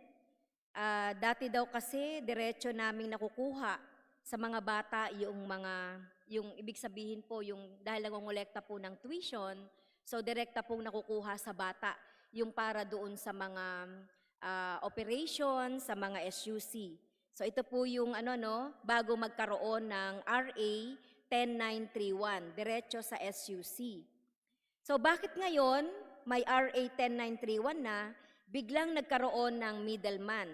dati daw kasi diretso naming nakukuha sa mga bata yung ibig sabihin po yung dahil nangongolekta po ng tuition, so direkta pong nakukuha sa bata yung para doon sa mga operations, sa mga SUC. So ito po yung bago magkaroon ng RA 10931, diretso sa SUC. So bakit ngayon may RA 10931 na biglang nagkaroon ng middleman?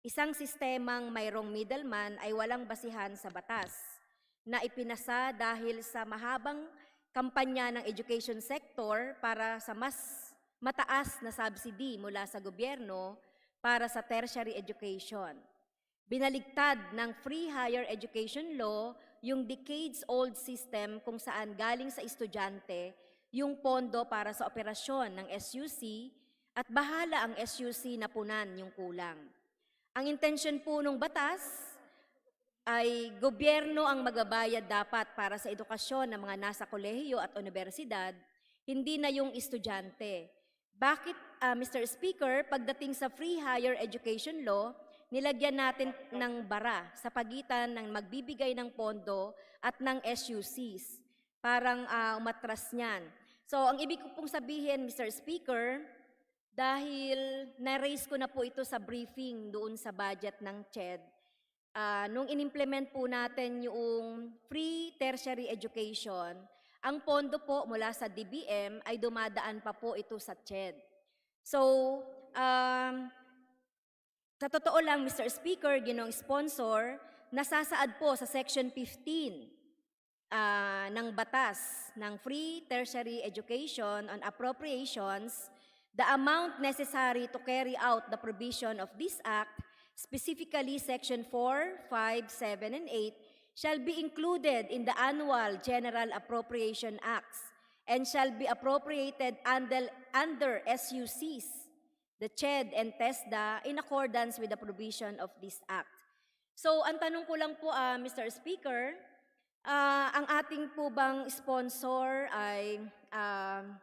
Isang sistemang mayroong middleman ay walang basihan sa batas na ipinasa dahil sa mahabang kampanya ng education sector para sa mas mataas na subsidy mula sa gobyerno para sa tertiary education. Binaligtad ng Free Higher Education Law yung decades-old system kung saan galing sa estudyante yung pondo para sa operasyon ng SUC at bahala ang SUC na punan yung kulang. Ang intensyon po ng batas ay gobyerno ang magbabayad dapat para sa edukasyon ng mga nasa kolehiyo at universidad, hindi na yung estudyante. Bakit, Mr. Speaker, pagdating sa Free Higher Education Law, nilagyan natin ng bara sa pagitan ng magbibigay ng pondo at ng SUCs? Parang umatras niyan. So, ang ibig ko pong sabihin, Mr. Speaker, dahil na-raise ko na po ito sa briefing doon sa budget ng CHED, nung in-implement po natin yung free tertiary education, ang pondo po mula sa DBM ay dumadaan pa po ito sa CHED. So, sa totoo lang, Mr. Speaker, Ginoong Sponsor, nasasaad po sa Section 15 ng batas ng Free Tertiary Education on Appropriations, the amount necessary to carry out the provision of this Act, specifically Section 4, 5, 7, and 8, shall be included in the annual General Appropriation Acts and shall be appropriated under SUCs, the CHED and TESDA, in accordance with the provision of this Act. So, ang tanong ko lang po, Mr. Speaker, ang ating po bang sponsor ay,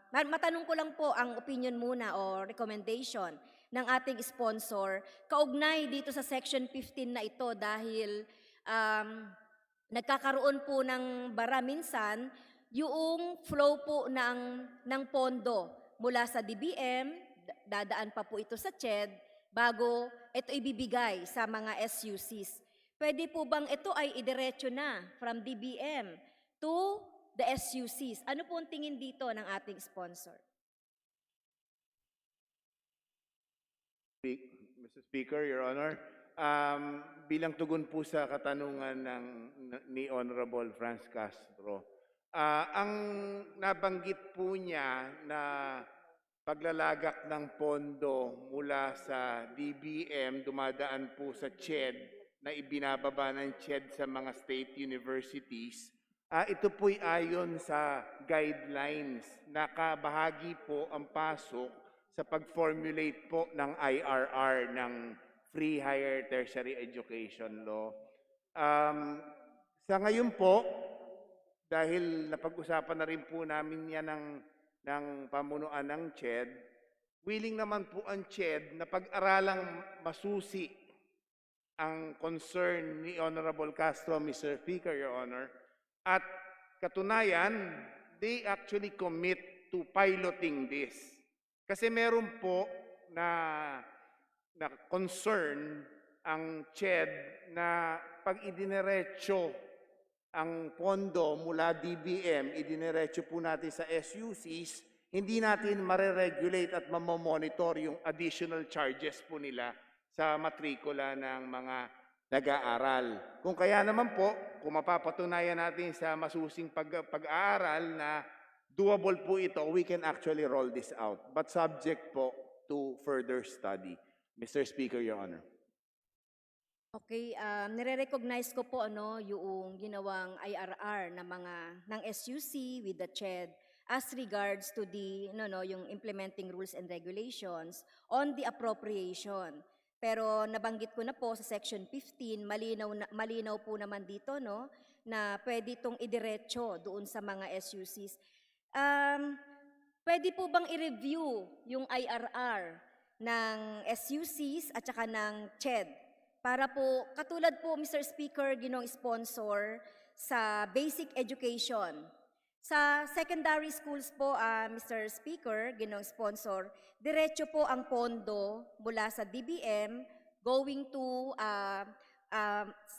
matanong ko lang po ang opinion muna o recommendation ng ating sponsor, kaugnay dito sa Section 15 na ito dahil nagkakaroon po ng bara minsan yung flow po ng pondo mula sa DBM, dadaan pa po ito sa CHED, bago ito ibibigay sa mga SUCs. Pwede po bang ito ay idiretso na from DBM to the SUCs? Ano po ang tingin dito ng ating sponsor? Mr. Speaker, Your Honor, bilang tugon po sa katanungan ni Honorable Franz Castro, ang nabanggit po niya na paglalagak ng pondo mula sa DBM dumadaan po sa CHED na ibinababa ng CHED sa mga state universities, ito po'y ayon sa guidelines na kabahagi po ang pasok sa pag-formulate po ng IRR ng Free Higher Tertiary Education Law. Sa ngayon po, dahil napag-usapan na rin po namin yan ng pamunuan ng CHED, willing naman po ang CHED na pag-aralang masusi ang concern ni Honorable Castro, Mr. Speaker, Your Honor. At katunayan, they actually commit to piloting this. Kasi meron po na concern ang CHED na pag idinerecho ang pondo mula DBM, idinerecho po natin sa SUCs, hindi natin mareregulate at mamomonitor yung additional charges po nila sa matrikula ng mga nag-aaral. Kung kaya naman po, kung mapapatunayan natin sa masusing pag-aaral na doable po ito, we can actually roll this out. But subject po to further study. Mr. Speaker, Your Honor. Okay, nire-recognize ko po yung ginawang IRR na ng SUC with the CHED as regards to the yung implementing rules and regulations on the appropriation. Pero nabanggit ko na po sa section 15, malinaw po naman dito na pwede itong idiretso doon sa mga SUCs. Pwede po bang i-review yung IRR ng SUCs at saka ng CHED? Para po, katulad po, Mr. Speaker, ginong sponsor sa basic education. Sa secondary schools po, Mr. Speaker, ginong sponsor, diretso po ang pondo mula sa DBM going to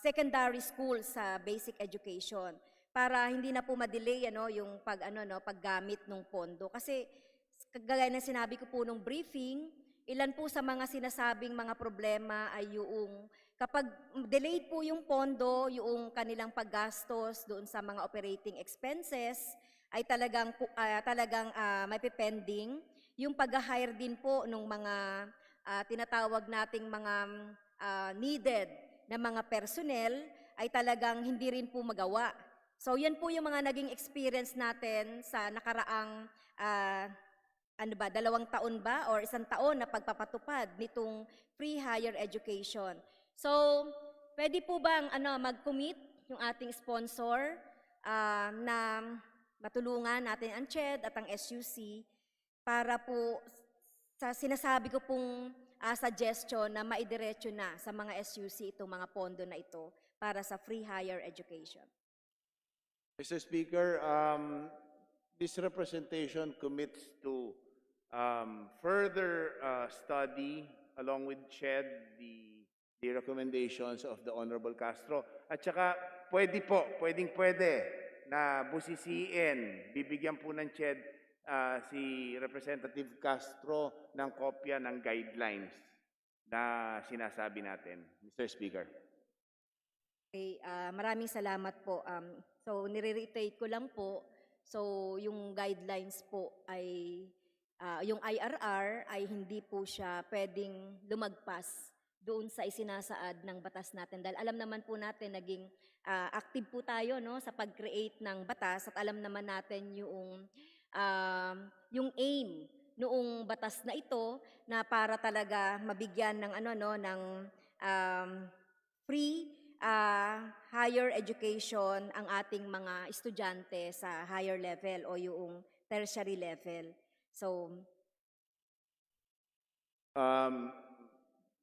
secondary school sa basic education. Para hindi na po ma-delay yung paggamit ng pondo. Kasi, kagaya na sinabi ko po nung briefing, ilan po sa mga sinasabing mga problema ay yung kapag delayed po yung pondo, yung kanilang paggastos doon sa mga operating expenses, ay talagang may pending. Yung pag-hire din po ng mga tinatawag nating mga needed na mga personnel ay talagang hindi rin po magawa. So yan po yung mga naging experience natin sa nakaraang 2 taon ba or 1 taon na pagpapatupad nitong free higher education. So, pwede po bang mag-commit yung ating sponsor na matulungan natin ang CHED at ang SUC para po sa sinasabi ko pong suggestion na maidiretso na sa mga SUC itong mga pondo na ito para sa free higher education. Mr. Speaker, this representation commits to further study along with CHED the recommendations of the Honorable Castro. At saka pwedeng na busisiin, bibigyan po ng CHED si Representative Castro ng kopya ng guidelines na sinasabi natin. Mr. Speaker. Okay, maraming salamat po. So, nire-reiterate ko lang po. So, yung guidelines po ay yung IRR ay hindi po siya pwedeng lumagpas doon sa isinasaad ng batas natin. Dahil alam naman po natin, naging active po tayo sa pag-create ng batas at alam naman natin yung aim noong batas na ito na para talaga mabigyan ng free higher education ang ating mga estudyante sa higher level o yung tertiary level. So,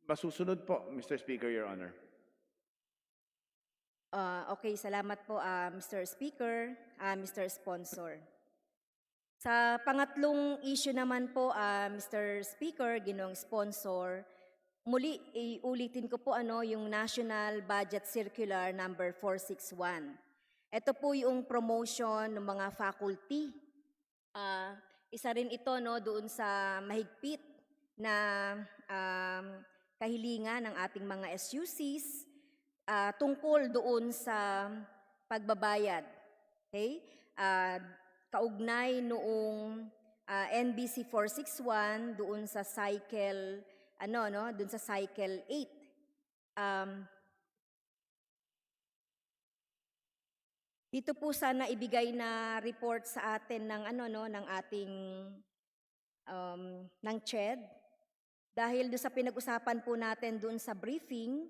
masusunod po, Mr. Speaker, Your Honor. okay, salamat po Mr. Speaker, Mr. Sponsor. Sa pangatlong issue naman po, Mr. Speaker, ginong sponsor, muli iulitin ko po yung National Budget Circular number 461. Ito po yung promotion ng mga faculty. Isa rin ito doon sa mahigpit na kahilingan ng ating mga SUCs tungkol doon sa pagbabayad. Okay? Kaugnay noong NBC 461 doon sa cycle doon sa cycle 8. Dito po sana ibigay na report sa atin ng ng ating ng CHED dahil doon sa pinag-usapan po natin doon sa briefing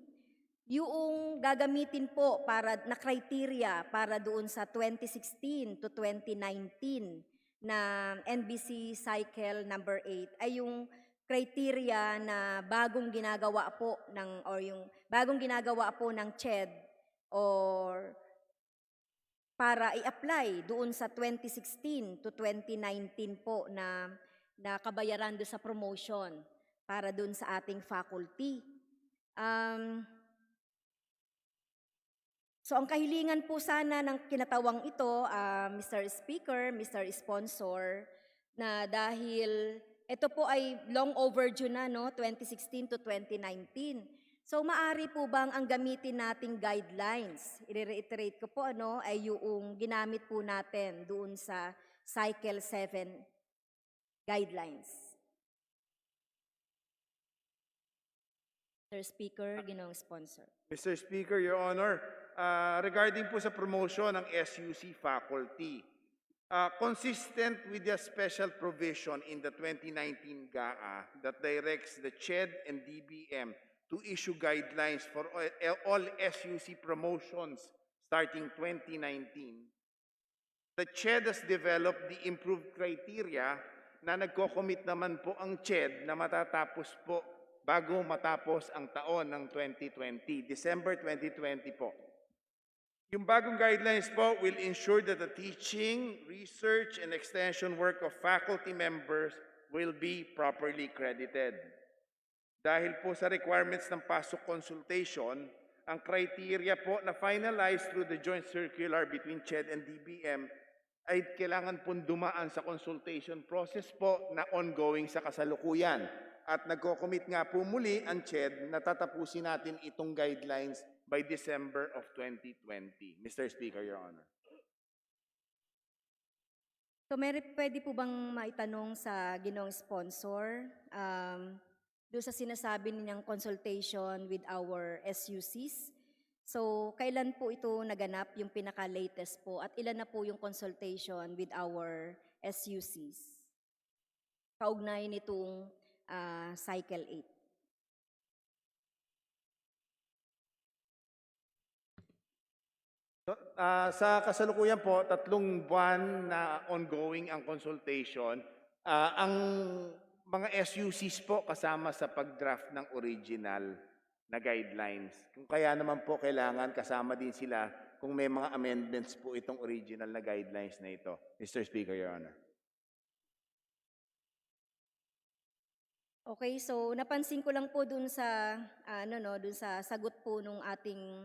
yung gagamitin po para na criteria para doon sa 2016 to 2019 na NBC cycle number 8 ay yung criteria na bagong ginagawa po ng CHED or para i-apply doon sa 2016 to 2019 po na kabayaran doon sa promotion para doon sa ating faculty. So ang kahilingan po sana ng kinatawang ito, Mr. Speaker, Mr. Sponsor, na dahil ito po ay long overdue na, no, 2016 to 2019. So maari po bang ang gamitin nating guidelines, i-reiterate ko po, ay yung ginamit po natin doon sa Cycle 7 guidelines. Mr. Speaker, Ginoong Sponsor. Mr. Speaker, Your Honor, regarding po sa promotion ng SUC faculty, consistent with the special provision in the 2019 GAA that directs the CHED and DBM to issue guidelines for all SUC promotions starting 2019, the CHED has developed the improved criteria na nagko-commit naman po ang CHED na matatapos po bago matapos ang taon ng 2020, December 2020 po. Yung bagong guidelines po will ensure that the teaching, research, and extension work of faculty members will be properly credited. Dahil po sa requirements ng pasok consultation, ang criteria po na finalized through the joint circular between CHED and DBM ay kailangan pong dumaan sa consultation process po na ongoing sa kasalukuyan. At nagko-commit nga po muli ang CHED na tatapusin natin itong guidelines by December of 2020. Mr. Speaker, Your Honor. So pwede po bang maitanong sa Ginoong Sponsor, doon sa sinasabi ninyang consultation with our SUCs, so kailan po ito naganap, yung pinaka-latest po, at ilan na po yung consultation with our SUCs? Kaugnay nitong Cycle 8. Sa kasalukuyan po, 3 buwan na ongoing ang consultation. Ang mga SUCs po kasama sa pag-draft ng original na guidelines. Kung kaya naman po kailangan kasama din sila kung may mga amendments po itong original na guidelines na ito. Mr. Speaker, Your Honor. Okay, so napansin ko lang po dun sa dun sa sagot po nung ating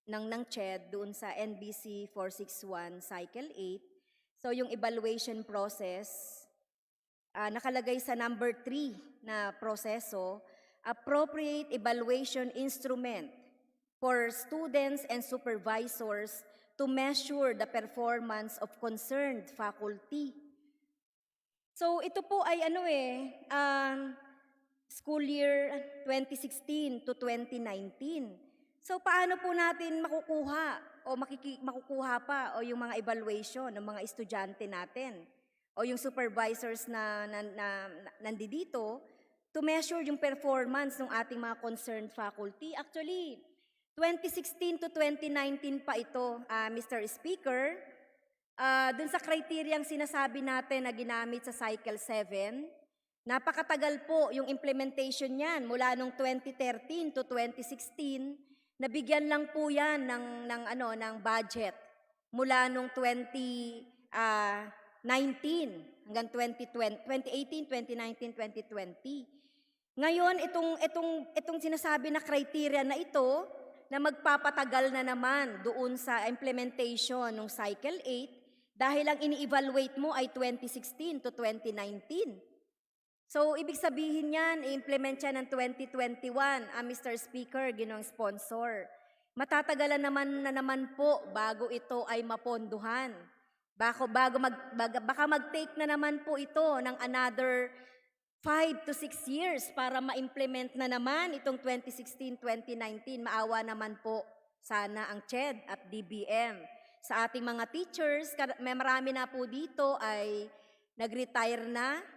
ng CHED doon sa NBC 461 Cycle 8. So yung evaluation process nakalagay sa number 3 na proseso, appropriate evaluation instrument for students and supervisors to measure the performance of concerned faculty. So ito po ay school year 2016 to 2019. So paano po natin makukuha o makukuha pa o yung mga evaluation ng mga estudyante natin o yung supervisors na nandito to measure yung performance ng ating mga concerned faculty? Actually, 2016 to 2019 pa ito, Mr. Speaker. Dun sa kriteriang sinasabi natin na ginamit sa Cycle 7, napakatagal po yung implementation niyan mula nung 2013 to 2016. Nabigyan lang po yan ng budget mula nung 2019 hanggang 2018, 2019, 2020. Ngayon, itong sinasabi na criteria na ito na magpapatagal na naman doon sa implementation ng Cycle 8 dahil ang ini-evaluate mo ay 2016 to 2019. So, ibig sabihin yan, i-implement siya ng 2021, Mr. Speaker, Ginoong Sponsor. Matatagalan naman po bago ito ay maponduhan. Baka mag-take na naman po ito ng another 5 to 6 years para ma-implement na naman itong 2016-2019. Maawa naman po sana ang CHED at DBM. Sa ating mga teachers, marami na po dito ay nag-retire na.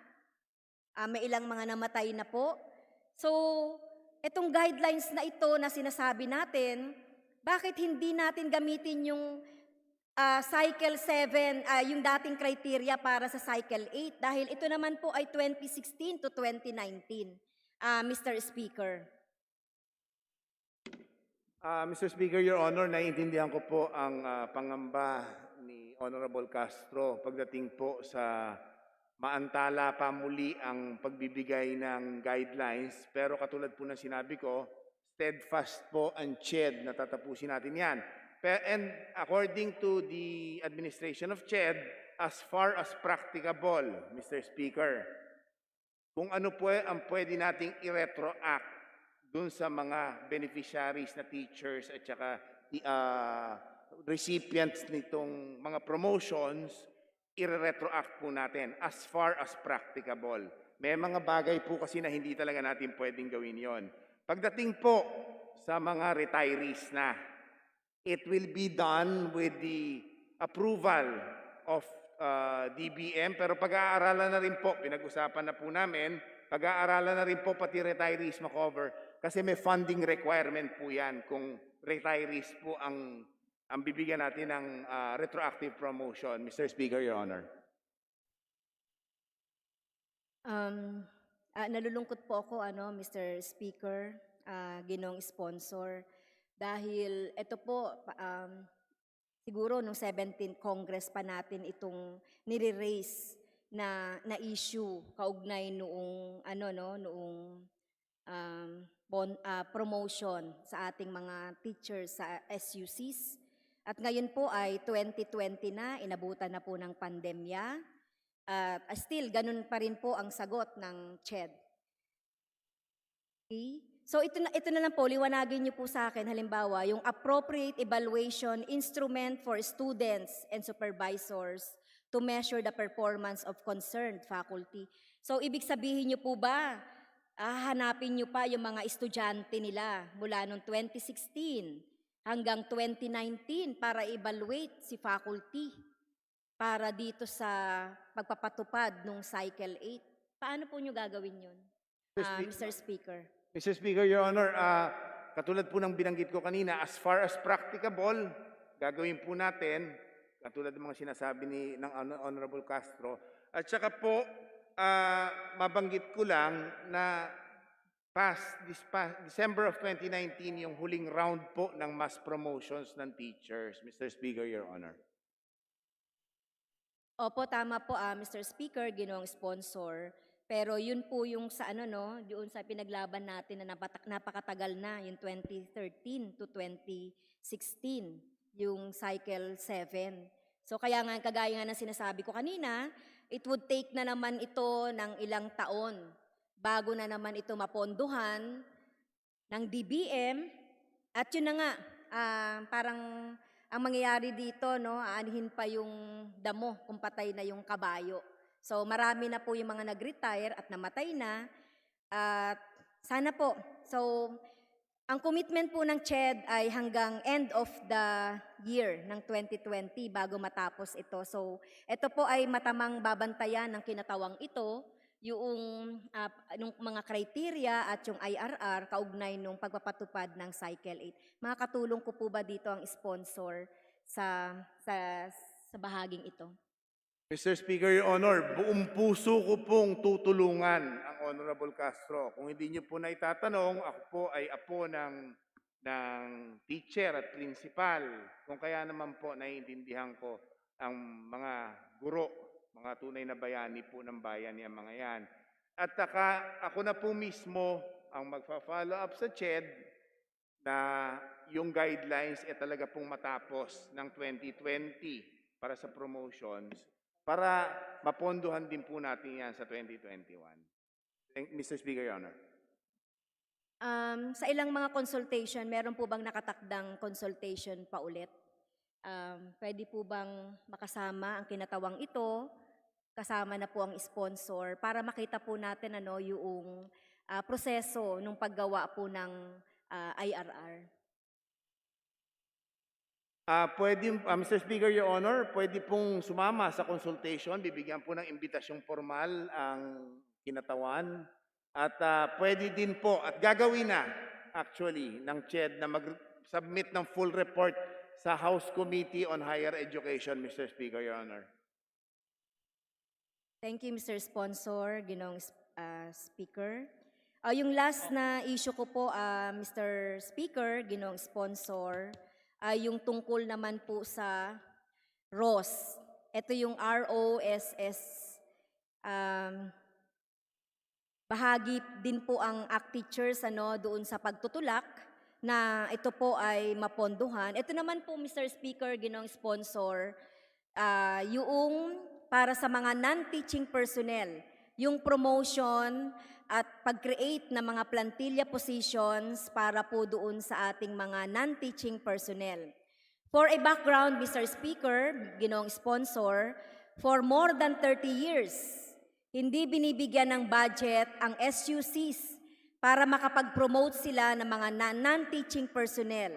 May ilang mga namatay na po. So, itong guidelines na ito na sinasabi natin, bakit hindi natin gamitin yung Cycle 7, yung dating criteria para sa Cycle 8? Dahil ito naman po ay 2016 to 2019, Mr. Speaker. Mr. Speaker, Your Honor, naiintindihan ko po ang pangamba ni Honorable Castro pagdating po sa maantala pa muli ang pagbibigay ng guidelines, pero katulad po ng sinabi ko, steadfast po ang CHED na tatapusin natin yan. And according to the administration of CHED, as far as practicable, Mr. Speaker, kung ano po ang pwede nating i-retroact dun sa mga beneficiaries na teachers at saka recipients nitong mga promotions, i-retroact po natin as far as practicable. May mga bagay po kasi na hindi talaga natin pwedeng gawin yon. Pagdating po sa mga retirees na, it will be done with the approval of DBM, pero pag-aaralan na rin po, pinag-usapan na po namin, pag-aaralan na rin po pati retirees makover kasi may funding requirement po yan kung retirees po ang bibigyan natin ng retroactive promotion. Mr. Speaker, Your Honor. Nalulungkot po ako, Mr. Speaker, ginong sponsor, dahil ito po, siguro nung 17th Congress pa natin itong nire-raise na issue kaugnay noong promotion sa ating mga teachers sa SUCs. At ngayon po ay 2020 na, inabutan na po ng pandemya. Still, ganun pa rin po ang sagot ng CHED. Okay? So ito na lang po, liwanagin niyo po sa akin, halimbawa, yung appropriate evaluation instrument for students and supervisors to measure the performance of concerned faculty. So ibig sabihin niyo po ba, hanapin niyo pa yung mga estudyante nila mula noong 2016 hanggang 2019 para evaluate si faculty para dito sa pagpapatupad ng Cycle 8. Paano po niyo gagawin yun, Mr. Speaker? Mr. Speaker, Your Honor, katulad po ng binanggit ko kanina, as far as practicable, gagawin po natin, katulad ng mga sinasabi ng Honorable Castro. At saka po, mabanggit ko lang na December of 2019, yung huling round po ng mass promotions ng teachers. Mr. Speaker, Your Honor. Opo, tama po, Mr. Speaker, ginong sponsor. Pero yun po yung sa doon sa pinaglaban natin na napakatagal na, yung 2013 to 2016, yung Cycle 7. So kaya nga, kagaya nga ng sinasabi ko kanina, it would take na naman ito ng ilang taon bago na naman ito maponduhan ng DBM. At yun na nga, parang ang mangyayari dito, aanihin pa yung damo kung patay na yung kabayo. So marami na po yung mga nag-retire at namatay na. At sana po, so ang commitment po ng CHED ay hanggang end of the year ng 2020 bago matapos ito. So ito po ay matamang babantayan ng kinatawang ito, yung mga criteria at yung IRR kaugnay nung pagpapatupad ng Cycle 8. Makakatulong ko po ba dito ang sponsor sa bahaging ito? Mr. Speaker, Your Honor, buong puso ko pong tutulungan ang Honorable Castro. Kung hindi niyo po na itatanong, ako po ay apo ng teacher at principal. Kung kaya naman po naiintindihan ko ang mga guro, mga tunay na bayani po ng bayan niya mga yan. At ako na po mismo ang magfa-follow up sa CHED na yung guidelines ay talaga pong matapos ng 2020 para sa promotions, para mapondohan din po natin yan sa 2021. Mr. Speaker, Your Honor. Sa ilang mga consultation, meron po bang nakatakdang consultation pa ulit? Pwede po bang makasama ang kinatawang ito, kasama na po ang sponsor, para makita po natin yung proseso ng paggawa po ng IRR? Mr. Speaker, Your Honor, pwede pong sumama sa consultation. Bibigyan po ng imbitasyong formal ang kinatawan. At pwede din po, at gagawin na actually ng CHED na mag-submit ng full report sa House Committee on Higher Education, Mr. Speaker, Your Honor. Thank you, Mr. Sponsor, ginong Speaker. Yung last na issue ko po, Mr. Speaker, ginong Sponsor, yung tungkol naman po sa ROS. Ito yung ROSS Bahagi din po ang ACT teachers doon sa pagtutulak na ito po ay mapondohan. Ito naman po, Mr. Speaker, ginong sponsor, yung para sa mga non-teaching personnel, yung promotion at pag-create ng mga plantilla positions para po doon sa ating mga non-teaching personnel. For a background, Mr. Speaker, ginong sponsor, for more than 30 years, hindi binibigyan ng budget ang SUCs para makapag-promote sila ng mga non-teaching personnel.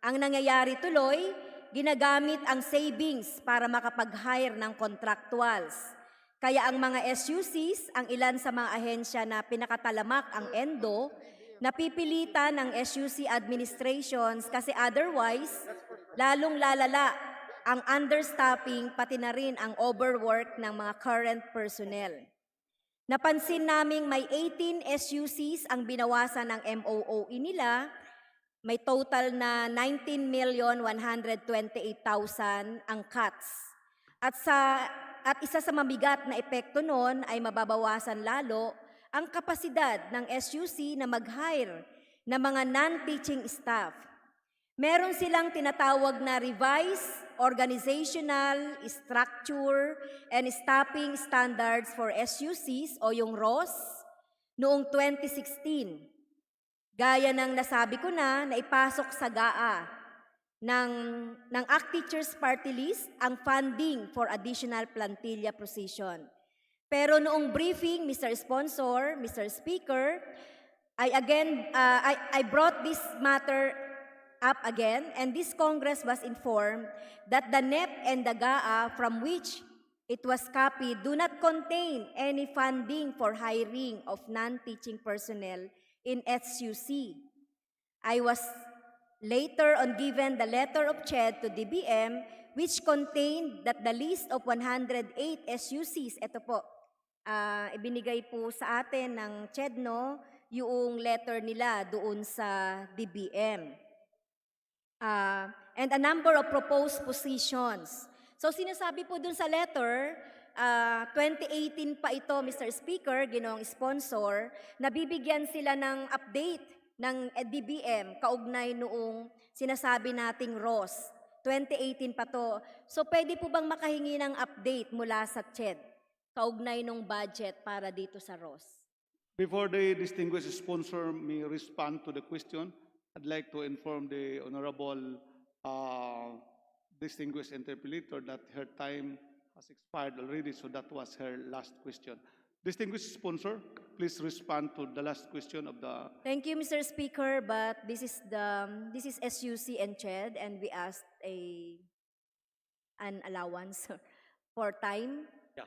Ang nangyayari tuloy, ginagamit ang savings para makapag-hire ng contractuals. Kaya ang mga SUCs, ang ilan sa mga ahensya na pinakatalamak ang ENDO, napipilitan ng SUC administrations kasi otherwise, lalong lalala ang understaffing pati na rin ang overwork ng mga current personnel. Napansin naming may 18 SUCs ang binawasan ng MOOE nila, may total na 19,128,000 ang cuts. At isa sa mabigat na epekto noon ay mababawasan lalo ang kapasidad ng SUC na mag-hire ng mga non-teaching staff. Meron silang tinatawag na revised organizational structure and staffing standards for SUCs o yung ROS noong 2016. Gaya ng nasabi ko na ipasok sa GAA ng ACT Teachers Party List ang funding for additional plantilla position. Pero noong briefing, Mr. Sponsor, Mr. Speaker, I brought this matter up again, and this Congress was informed that the NEP and the GAA from which it was copied do not contain any funding for hiring of non-teaching personnel in SUC. I was later on given the letter of CHED to DBM which contained that the list of 108 SUCs, ito po, ibinigay po sa atin ng CHED, yung letter nila doon sa DBM. And a number of proposed positions. So sinasabi po dun sa letter, 2018 pa ito, Mr. Speaker, ginong sponsor, nabibigyan sila ng update ng DBM kaugnay noong sinasabi nating ROS. 2018 pa to. So pwede po bang makahingi ng update mula sa CHED kaugnay nung budget para dito sa ROS? Before the distinguished sponsor may respond to the question, I'd like to inform the Honorable distinguished interpolator that her time has expired already, so that was her last question. Distinguished sponsor, please respond to the last question of the... Thank you, Mr. Speaker, but this is SUC and CHED, and we asked an allowance for time. Yeah.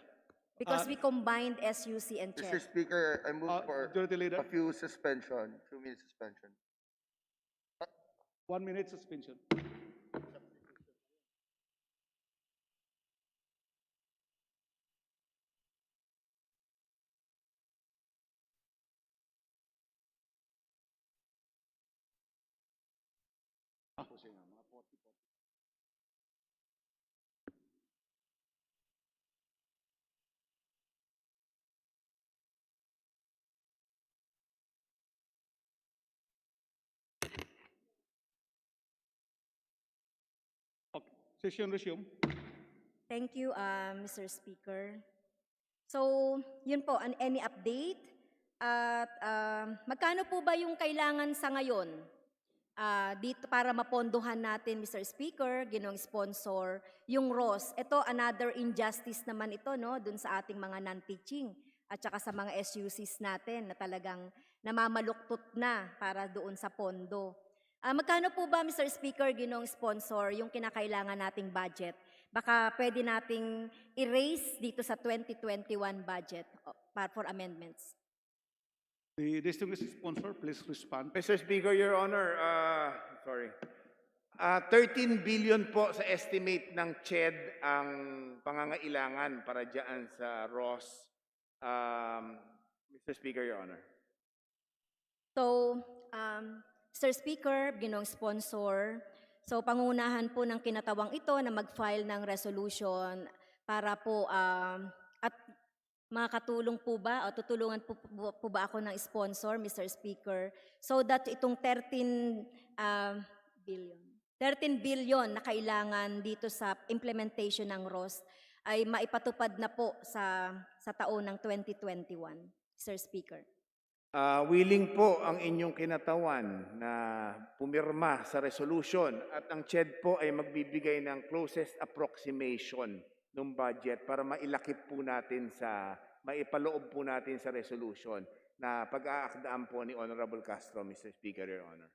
Because we combined SUC and Mr. CHED. Speaker, I move for Majority Leader, a few suspension, 2-minute suspension. 1 minute suspension. Okay. Session resume. Thank you, Mr. Speaker. So, yun po, any update? At magkano po ba yung kailangan sa ngayon dito para mapondohan natin, Mr. Speaker, ginong sponsor, yung ROS? Ito, another injustice naman ito, dun sa ating mga non-teaching at saka sa mga SUCs natin na talagang namamaluktot na para doon sa pondo. Magkano po ba, Mr. Speaker, ginong sponsor, yung kinakailangan nating budget? Baka pwede nating erase dito sa 2021 budget for amendments. The distinguished sponsor, please respond. Mr. Speaker, Your Honor, 13 billion po sa estimate ng CHED ang pangangailangan para dyan sa ROS. Mr. Speaker, Your Honor. So, Mr. Speaker, ginong sponsor, so pangunahan po ng kinatawang ito na mag-file ng resolution para po at makakatulong po ba o tutulungan po ba ako ng sponsor, Mr. Speaker, so that itong 13 billion na kailangan dito sa implementation ng ROS ay maipatupad na po sa taon ng 2021, Mr. Speaker. Willing po ang inyong kinatawan na pumirma sa resolution at ang CHED po ay magbibigay ng closest approximation ng budget para mailakip po natin maipaloob po natin sa resolution na pag-aakdaan po ni Honorable Castro, Mr. Speaker, Your Honor.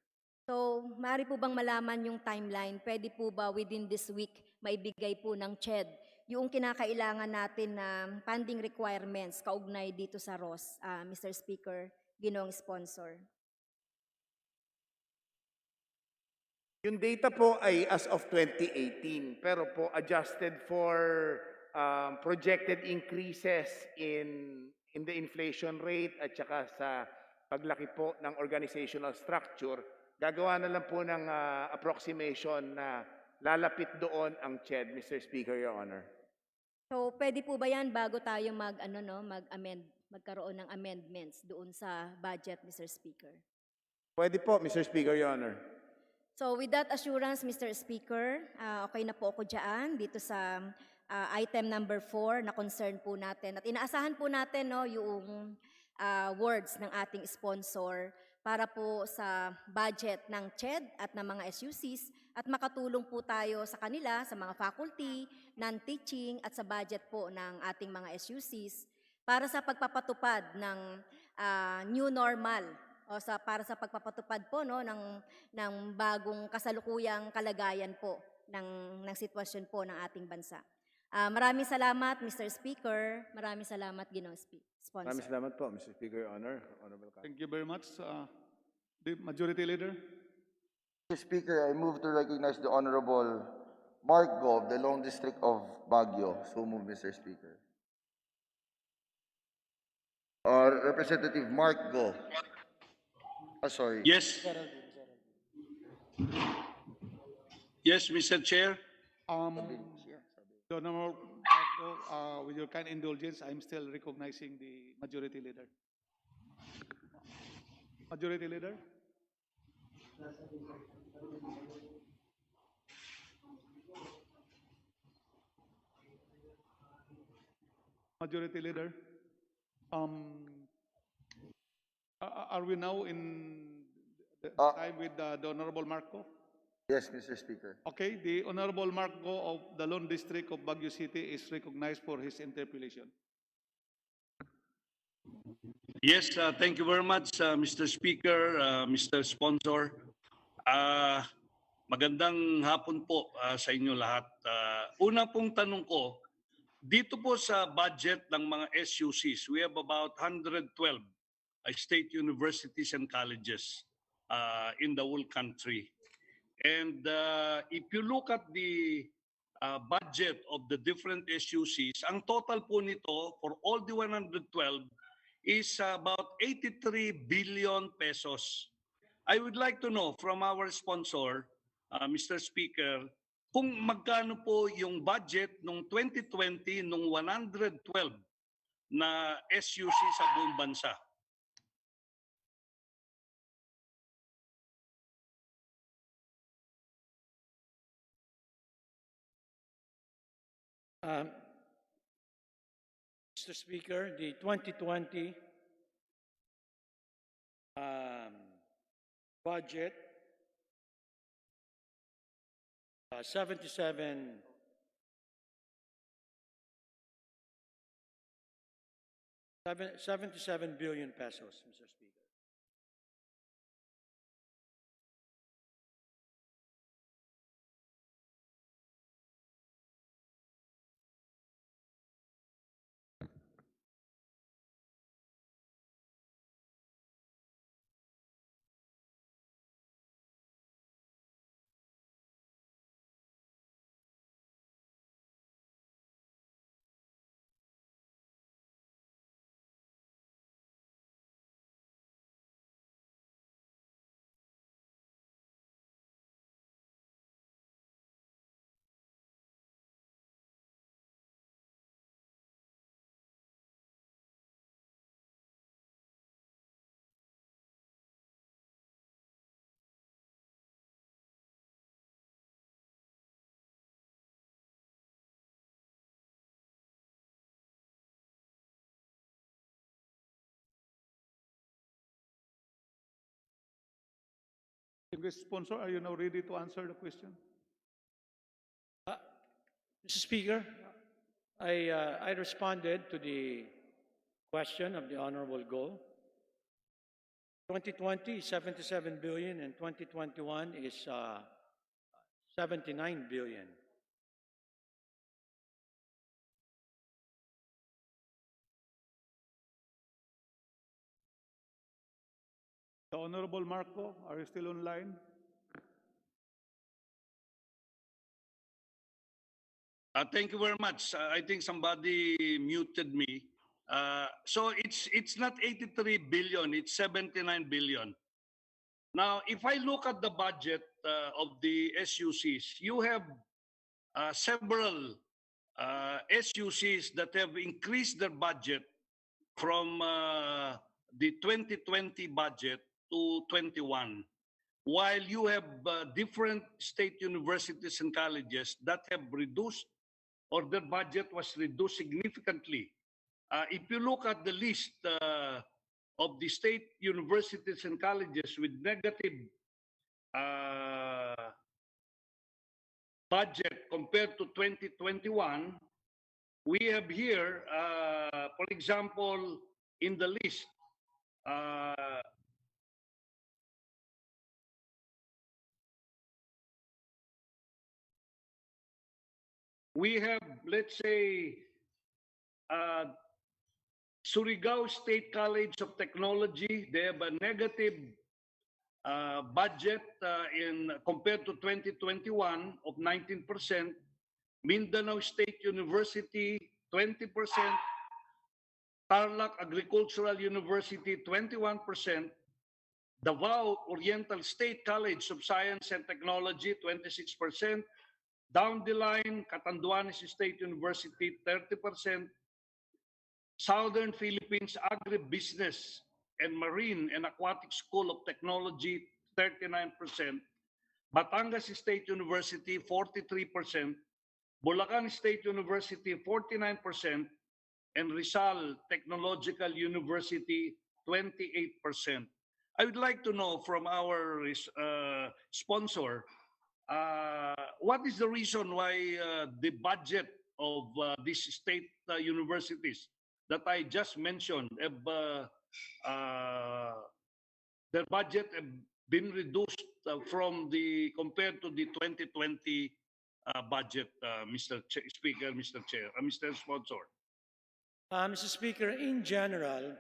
So, maaari po bang malaman yung timeline? Pwede po ba within this week maibigay po ng CHED yung kinakailangan natin na funding requirements kaugnay dito sa ROS, Mr. Speaker, Ginoong Sponsor? Yung data po ay as of 2018, pero po adjusted for projected increases in the inflation rate at saka sa paglaki po ng organizational structure, gagawa na lang po ng approximation na lalapit doon ang CHED, Mr. Speaker, Your Honor. So, pwede po ba yan bago tayo magkaroon ng amendments doon sa budget, Mr. Speaker? Pwede po, Mr. Speaker, Your Honor. So, with that assurance, Mr. Speaker, okay na po ako dyan dito sa item number 4 na concern po natin. At inaasahan po natin yung words ng ating sponsor para po sa budget ng CHED at ng mga SUCs at makatulong po tayo sa kanila, sa mga faculty, non-teaching at sa budget po ng ating mga SUCs para sa pagpapatupad ng new normal o para sa pagpapatupad po ng bagong kasalukuyang kalagayan po ng sitwasyon po ng ating bansa. Maraming salamat, Mr. Speaker. Maraming salamat, Ginoong Sponsor. Maraming salamat po, Mr. Speaker, Your Honor. Honorable Castro. Thank you very much. The Majority Leader. Mr. Speaker, I move to recognize the Honorable Mark Go of the Lone District of Baguio. So move, Mr. Speaker. Representative Mark Go. Sorry. Yes. Yes, Mr. Chair. The Honorable Marco, with your kind indulgence, I'm still recognizing the Majority Leader. Majority Leader? Majority Leader, are we now in the time with the Honorable Marco? Yes, Mr. Speaker. Okay, the Honorable Marco of the Lone District of Baguio City is recognized for his interpellation. Yes, thank you very much, Mr. Speaker, Mr. Sponsor. Magandang hapon po sa inyo lahat. Una pong tanong ko, dito po sa budget ng mga SUCs, we have about 112 state universities and colleges in the whole country. And if you look at the budget of the different SUCs, ang total po nito for all the 112 is about 83 billion pesos. I would like to know from our sponsor, Mr. Speaker, kung magkano po yung budget nung 2020 nung 112 na SUC sa buong bansa. Mr. Speaker, the 2020 budget, 77 billion pesos, Mr. Speaker. Distinguished sponsor, are you now ready to answer the question? Mr. Speaker, I responded to the question of the Honorable Go. 2020 is 77 billion and 2021 is 79 billion. The Honorable Marco, are you still online? Thank you very much. I think somebody muted me. So it's not 83 billion, it's 79 billion. Now, if I look at the budget of the SUCs, you have several SUCs that have increased their budget from the 2020 budget to 21, while you have different state universities and colleges that have reduced or their budget was reduced significantly. If you look at the list of the state universities and colleges with negative budget compared to 2021, we have here, for example, in the list, we have, let's say, Surigao State College of Technology. They have a negative budget in compared to 2021 of 19%. Mindanao State University, 20%. Tarlac Agricultural University, 21%. Davao Oriental State College of Science and Technology, 26%. Down the line, Catanduanes State University, 30%. Southern Philippines Agribusiness and Marine and Aquatic School of Technology, 39%. Batangas State University, 43%. Bulacan State University, 49%. And Rizal Technological University, 28%. I would like to know from our sponsor, what is the reason why the budget of these state universities that I just mentioned have their budget have been reduced from the compared to the 2020 budget, Mr. Speaker, Mr. Chair, Mr. Sponsor. Mr. Speaker, in general,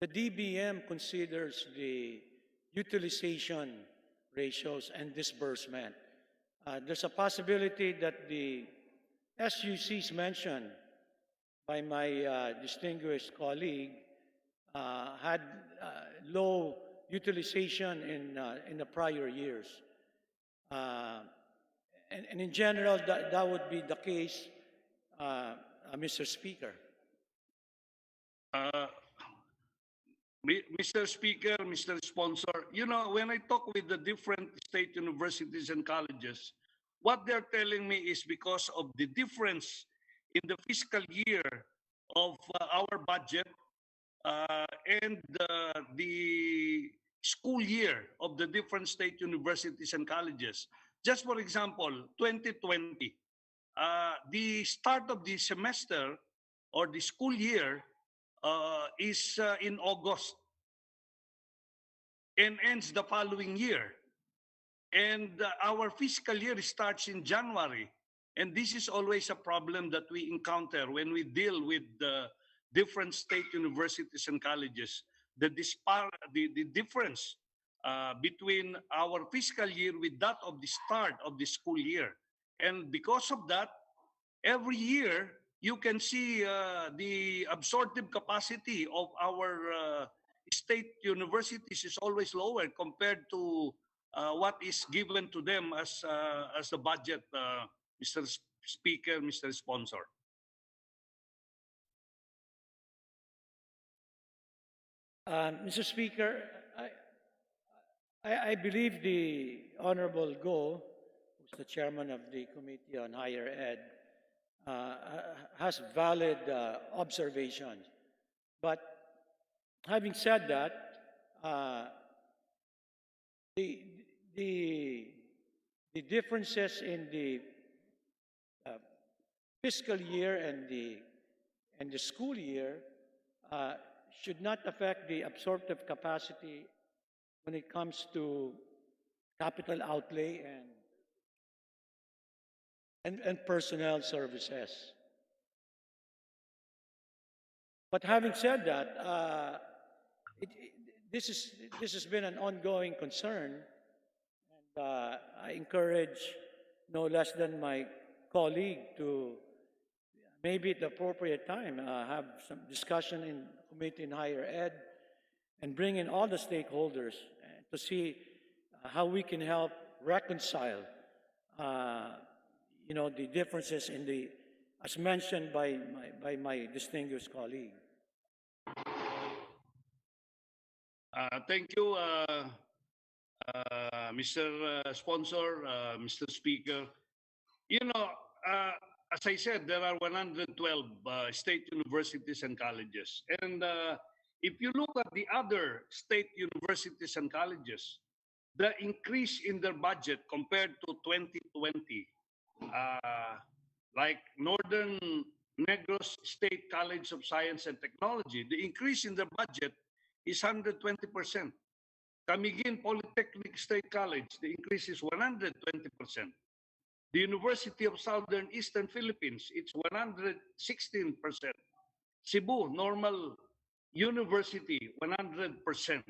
the DBM considers the utilization ratios and disbursement. There's a possibility that the SUCs mentioned by my distinguished colleague had low utilization in the prior years. And in general, that would be the case, Mr. Speaker. Mr. Speaker, Mr. Sponsor, you know, when I talk with the different state universities and colleges, what they're telling me is because of the difference in the fiscal year of our budget and the school year of the different state universities and colleges. Just for example, 2020, the start of the semester or the school year is in August and ends the following year. And our fiscal year starts in January. And this is always a problem that we encounter when we deal with the different state universities and colleges. The difference between our fiscal year with that of the start of the school year. And because of that, every year, you can see the absorptive capacity of our state universities is always lower compared to what is given to them as the budget, Mr. Speaker, Mr. Sponsor. Mr. Speaker, I believe the Honorable Go, who's the chairman of the Committee on Higher Ed, has valid observations. But having said that, differences in the uh, fiscal year and the school year uh, should not affect the absorptive capacity when it comes to capital outlay and personnel services. But having said that, this has been an ongoing concern, and I encourage no less than my colleague to maybe at the appropriate time have some discussion in Committee in Higher Ed and bring in all the stakeholders to see how we can help reconcile, the differences in as mentioned by my distinguished colleague. Thank you, Mr. Sponsor, Mr. Speaker. You know, as I said, there are 112 state universities and colleges. And if you look at the other state universities and colleges, the increase in their budget compared to 2020, like Northern Negros State College of Science and Technology, the increase in their budget is 120%. Camiguin Polytechnic State College, the increase is 120%. The University of Southern Eastern Philippines, it's 116%. Cebu Normal University, 100%.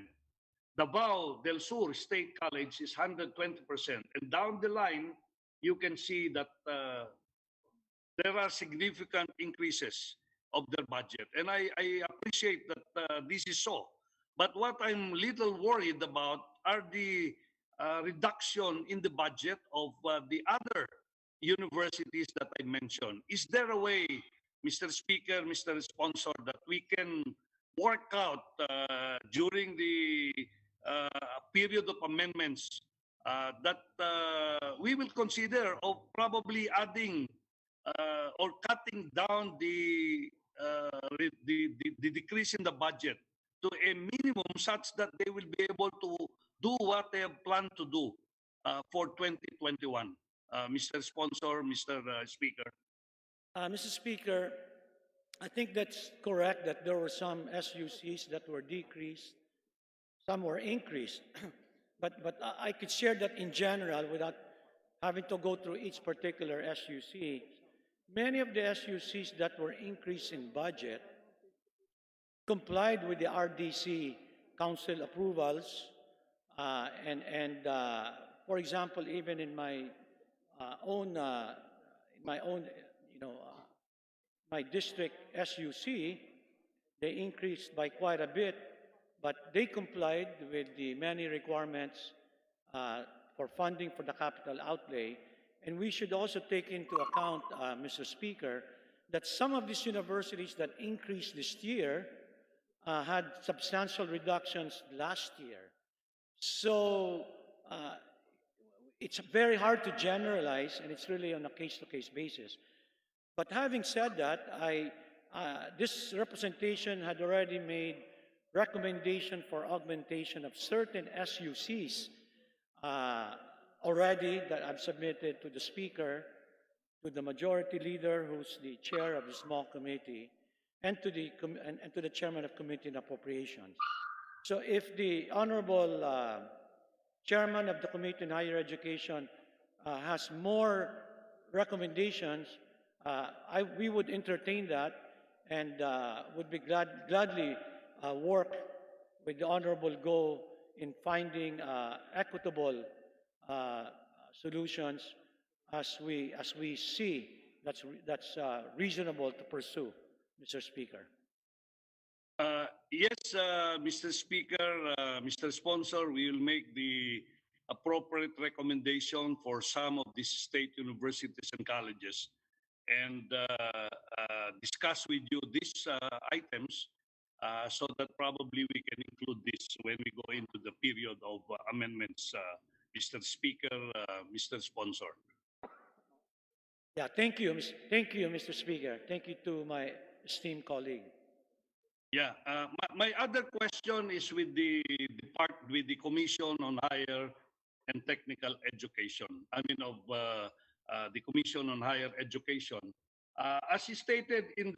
Davao del Sur State College is 120%. And down the line, you can see that there are significant increases of their budget. And I appreciate that this is so. But what I'm little worried about are the reduction in the budget of the other universities that I mentioned. Is there a way, Mr. Speaker, Mr. Sponsor, that we can work out during the period of amendments that we will consider of probably adding or cutting down the decrease in the budget to a minimum such that they will be able to do what they have planned to do for 2021. Mr. Sponsor, Mr. Speaker. Mr. Speaker, I think that's correct that there were some SUCs that were decreased, some were increased. but I could share that in general without having to go through each particular SUC. Many of the SUCs that were increased in budget complied with the RDC council approvals, for example, even in my my district SUC, they increased by quite a bit, but they complied with the many requirements for funding for the capital outlay. And we should also take into account, Mr. Speaker, that some of these universities that increased this year had substantial reductions last year. So it's very hard to generalize, and it's really on a case-to-case basis. But having said that, this representation had already made recommendation for augmentation of certain SUCs already that I've submitted to the Speaker, to the Majority Leader, who's the chair of the small committee, and to the Chairman of Committee on Appropriations. So if the Honorable Chairman of the Committee on Higher Education has more recommendations, we would entertain that and would be gladly work with the Honorable Go in finding equitable solutions as we see that's reasonable to pursue, Mr. Speaker. Yes, Mr. Speaker, Mr. Sponsor, we will make the appropriate recommendation for some of these state universities and colleges and discuss with you these items so that probably we can include this when we go into the period of amendments, Mr. Speaker, Mr. Sponsor. Yeah, thank you, Mr. Speaker. Thank you to my esteemed colleague. Yeah, my other question is with the Commission on Higher and Technical Education. The Commission on Higher Education. As is stated in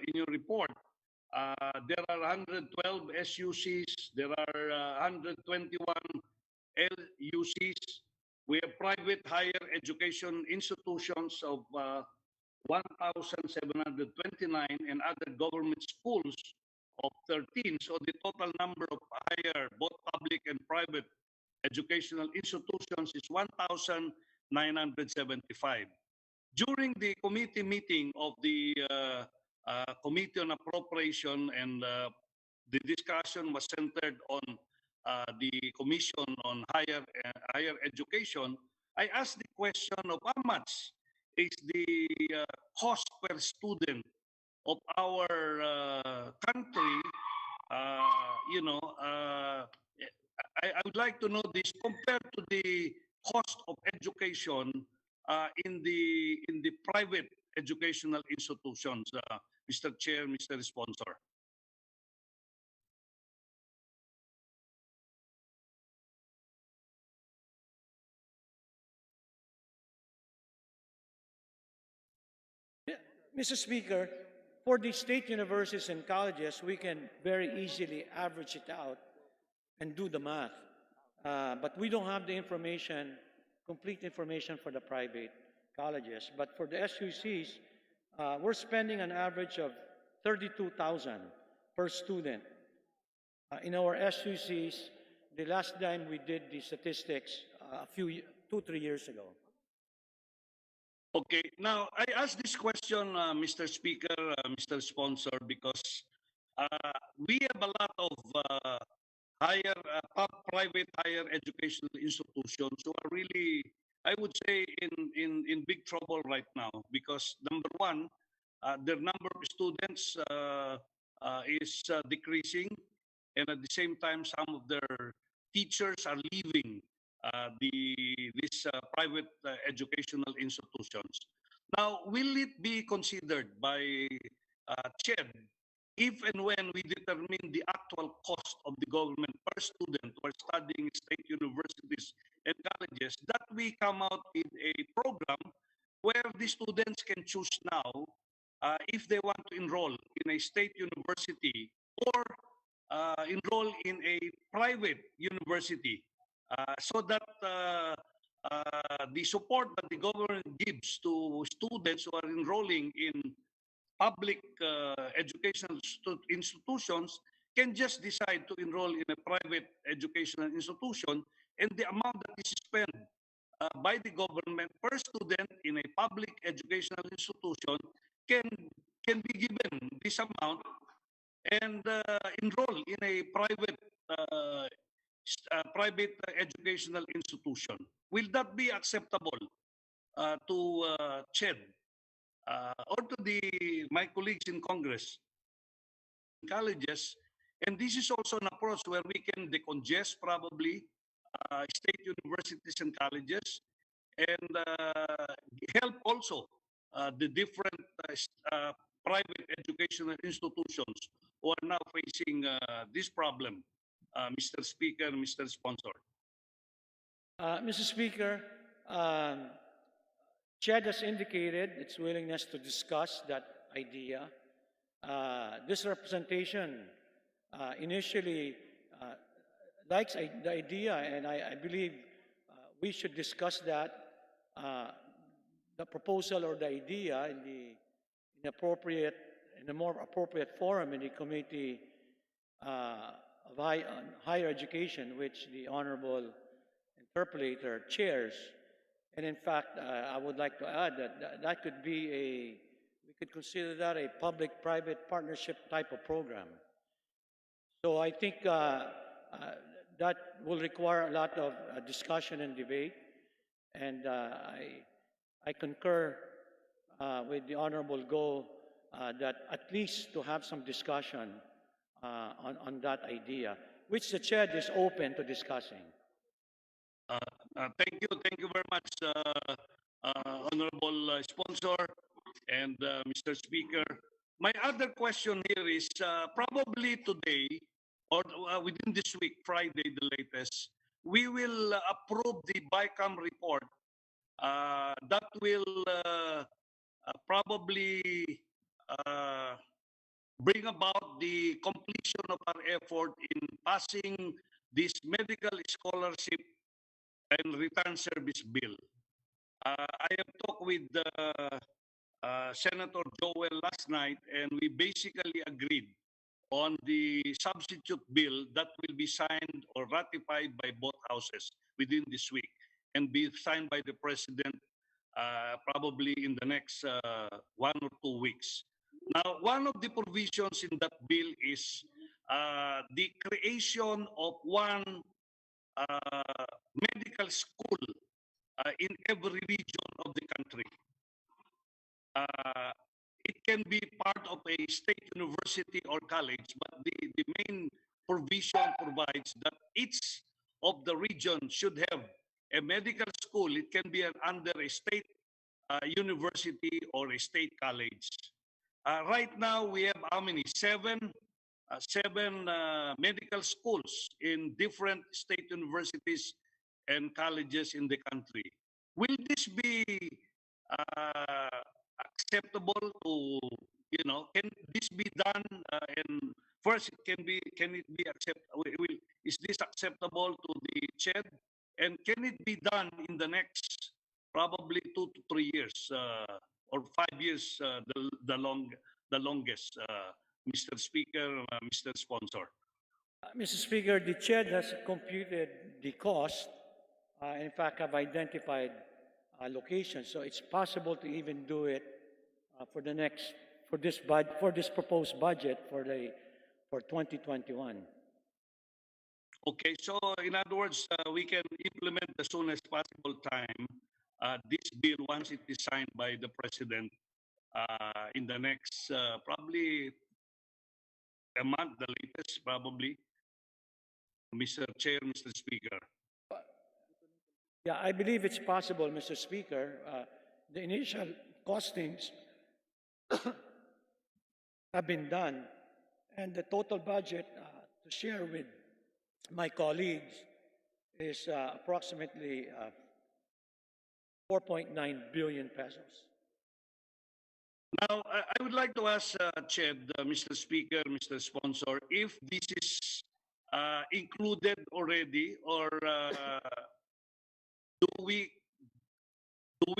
in your report, there are 112 SUCs, there are 121 LUCs. We have private higher education institutions of 1,729 and other government schools of 13. So the total number of higher, both public and private educational institutions is 1,975. During the committee meeting of the Committee on Appropriation, and the discussion was centered on the Commission on Higher Education, I asked the question of how much is the cost per student of our country. I would like to know this compared to the cost of education in the private educational institutions, Mr. Chair, Mr. Sponsor. Mr. Speaker, for the state universities and colleges, we can very easily average it out and do the math. But we don't have the information, complete information for the private colleges. But for the SUCs, we're spending an average of 32,000 per student. In our SUCs, the last time we did the statistics, 2-3 years ago. Okay, now I ask this question, Mr. Speaker, Mr. Sponsor, because we have a lot of private higher educational institutions who are really, I would say, in big trouble right now, because number one, their number of students is decreasing, and at the same time, some of their teachers are leaving these private educational institutions. Now, will it be considered by CHED if and when we determine the actual cost of the government per student who are studying state universities and colleges, that we come out with a program where the students can choose now if they want to enroll in a state university or enroll in a private university, so that the support that the government gives to students who are enrolling in public educational institutions can just decide to enroll in a private educational institution, and the amount that is spent by the government per student in a public educational institution can be given this amount and enroll in a private educational institution. Will that be acceptable to CHED or to my colleagues in Congress, colleges? And this is also an approach where we can decongest probably state universities and colleges, and help also the different private educational institutions who are now facing this problem, Mr. Speaker, Mr. Sponsor. Mr. Speaker, CHED has indicated its willingness to discuss that idea. This representation initially likes the idea, and I believe we should discuss that, the proposal or the idea in a more appropriate forum in the Committee of Higher Education, which the Honorable Interpolator chairs. And in fact, I would like to add that could be we could consider that a public-private partnership type of program. So I think that will require a lot of discussion and debate, and I concur with the Honorable Go that at least to have some discussion on that idea, which the CHED is open to discussing. Thank you very much, Honorable Sponsor and Mr. Speaker. My other question here is probably today or within this week, Friday the latest, we will approve the BICAM report that will probably uh, bring about the completion of our effort in passing this medical scholarship and return service bill. I have talked with Senator Joel last night, and we basically agreed on the substitute bill that will be signed or ratified by both houses within this week and be signed by the President probably in the next 1 or 2 weeks. Now, one of the provisions in that bill is the creation of one medical school in every region of the country. Uh, it can be part of a state university or college, but the main provision provides that each of the region should have a medical school. It can be under a state university or a state college. Right now, we have how many? Seven medical schools in different state universities and colleges in the country. Will this be uh, acceptable to, can this be done? And first, can it be is this acceptable to the CHED? And can it be done in the next probably 2 to 3 years or 5 years, the longest, Mr. Speaker, Mr. Sponsor? Mr. Speaker, the chair has computed the cost, in fact, have identified locations, so it's possible to even do it for this proposed budget for 2021. Okay, so in other words, we can implement as soon as possible time this bill once it is signed by the President in the next probably a month, the latest probably, Mr. Chair, Mr. Speaker. Yeah, I believe it's possible, Mr. Speaker. The initial costings have been done, and the total budget to share with my colleagues is approximately 4.9 billion pesos. Now, I would like to ask Ched, Mr. Speaker, Mr. Sponsor, if this is included already, or do we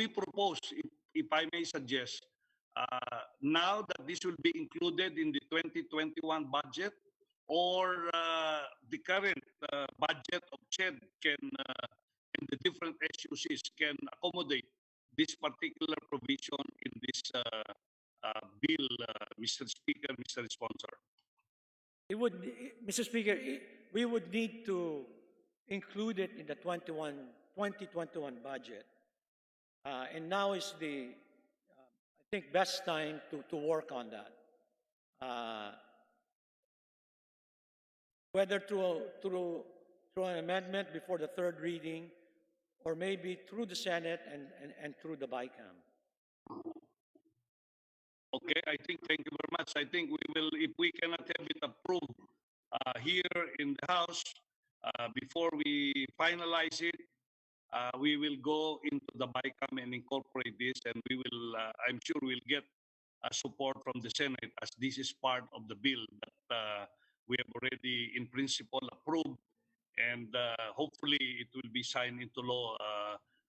propose, if I may suggest, now that this will be included in the 2021 budget, or the current budget of CHED can, and the different SUCs can accommodate this particular provision in this bill, Mr. Speaker, Mr. Sponsor? Mr. Speaker, we would need to include it in the 2021 budget. And now is the, I think, best time to work on that. Whether through an amendment before the third reading, or maybe through the Senate and through the BICAM. Okay, thank you very much. I think we will, if we cannot have it approved here in the House before we finalize it, we will go into the BICAM and incorporate this, and we will, I'm sure we'll get support from the Senate, as this is part of the bill that we have already in principle approved, and hopefully it will be signed into law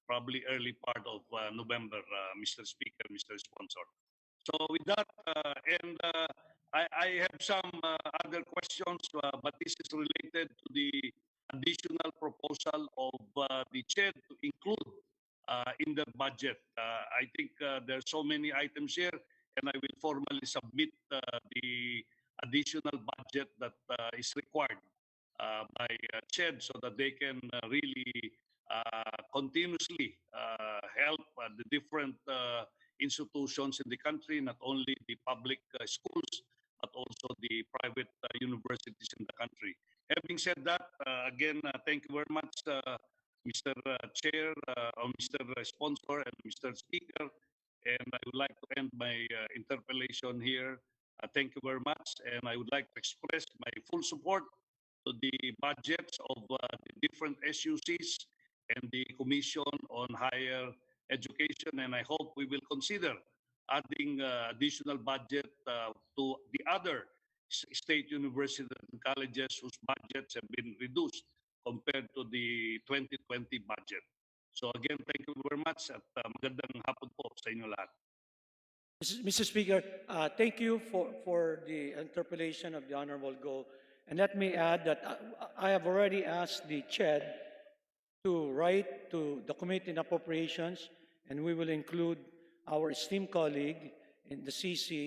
probably early part of November, Mr. Speaker, Mr. Sponsor. So with that, and I have some other questions, but this is related to the additional proposal of the CHED to include in the budget. I think there are so many items here, and I will formally submit the additional budget that is required by CHED, so that they can really continuously help the different institutions in the country, not only the public schools, but also the private universities in the country. Having said that, again, thank you very much, Mr. Chair, or Mr. Sponsor, and Mr. Speaker. And I would like to end my interpellation here. Thank you very much, and I would like to express my full support to the budgets of the different SUCs and the Commission on Higher Education, and I hope we will consider adding additional budget to the other state universities and colleges whose budgets have been reduced compared to the 2020 budget. So again, thank you very much at magandang hapon po sa inyo lahat. Mr. Speaker, thank you for the interpolation of the Honorable Go. And let me add that I have already asked the CHED to write to the Committee on Appropriations, and we will include our esteemed colleague in the CC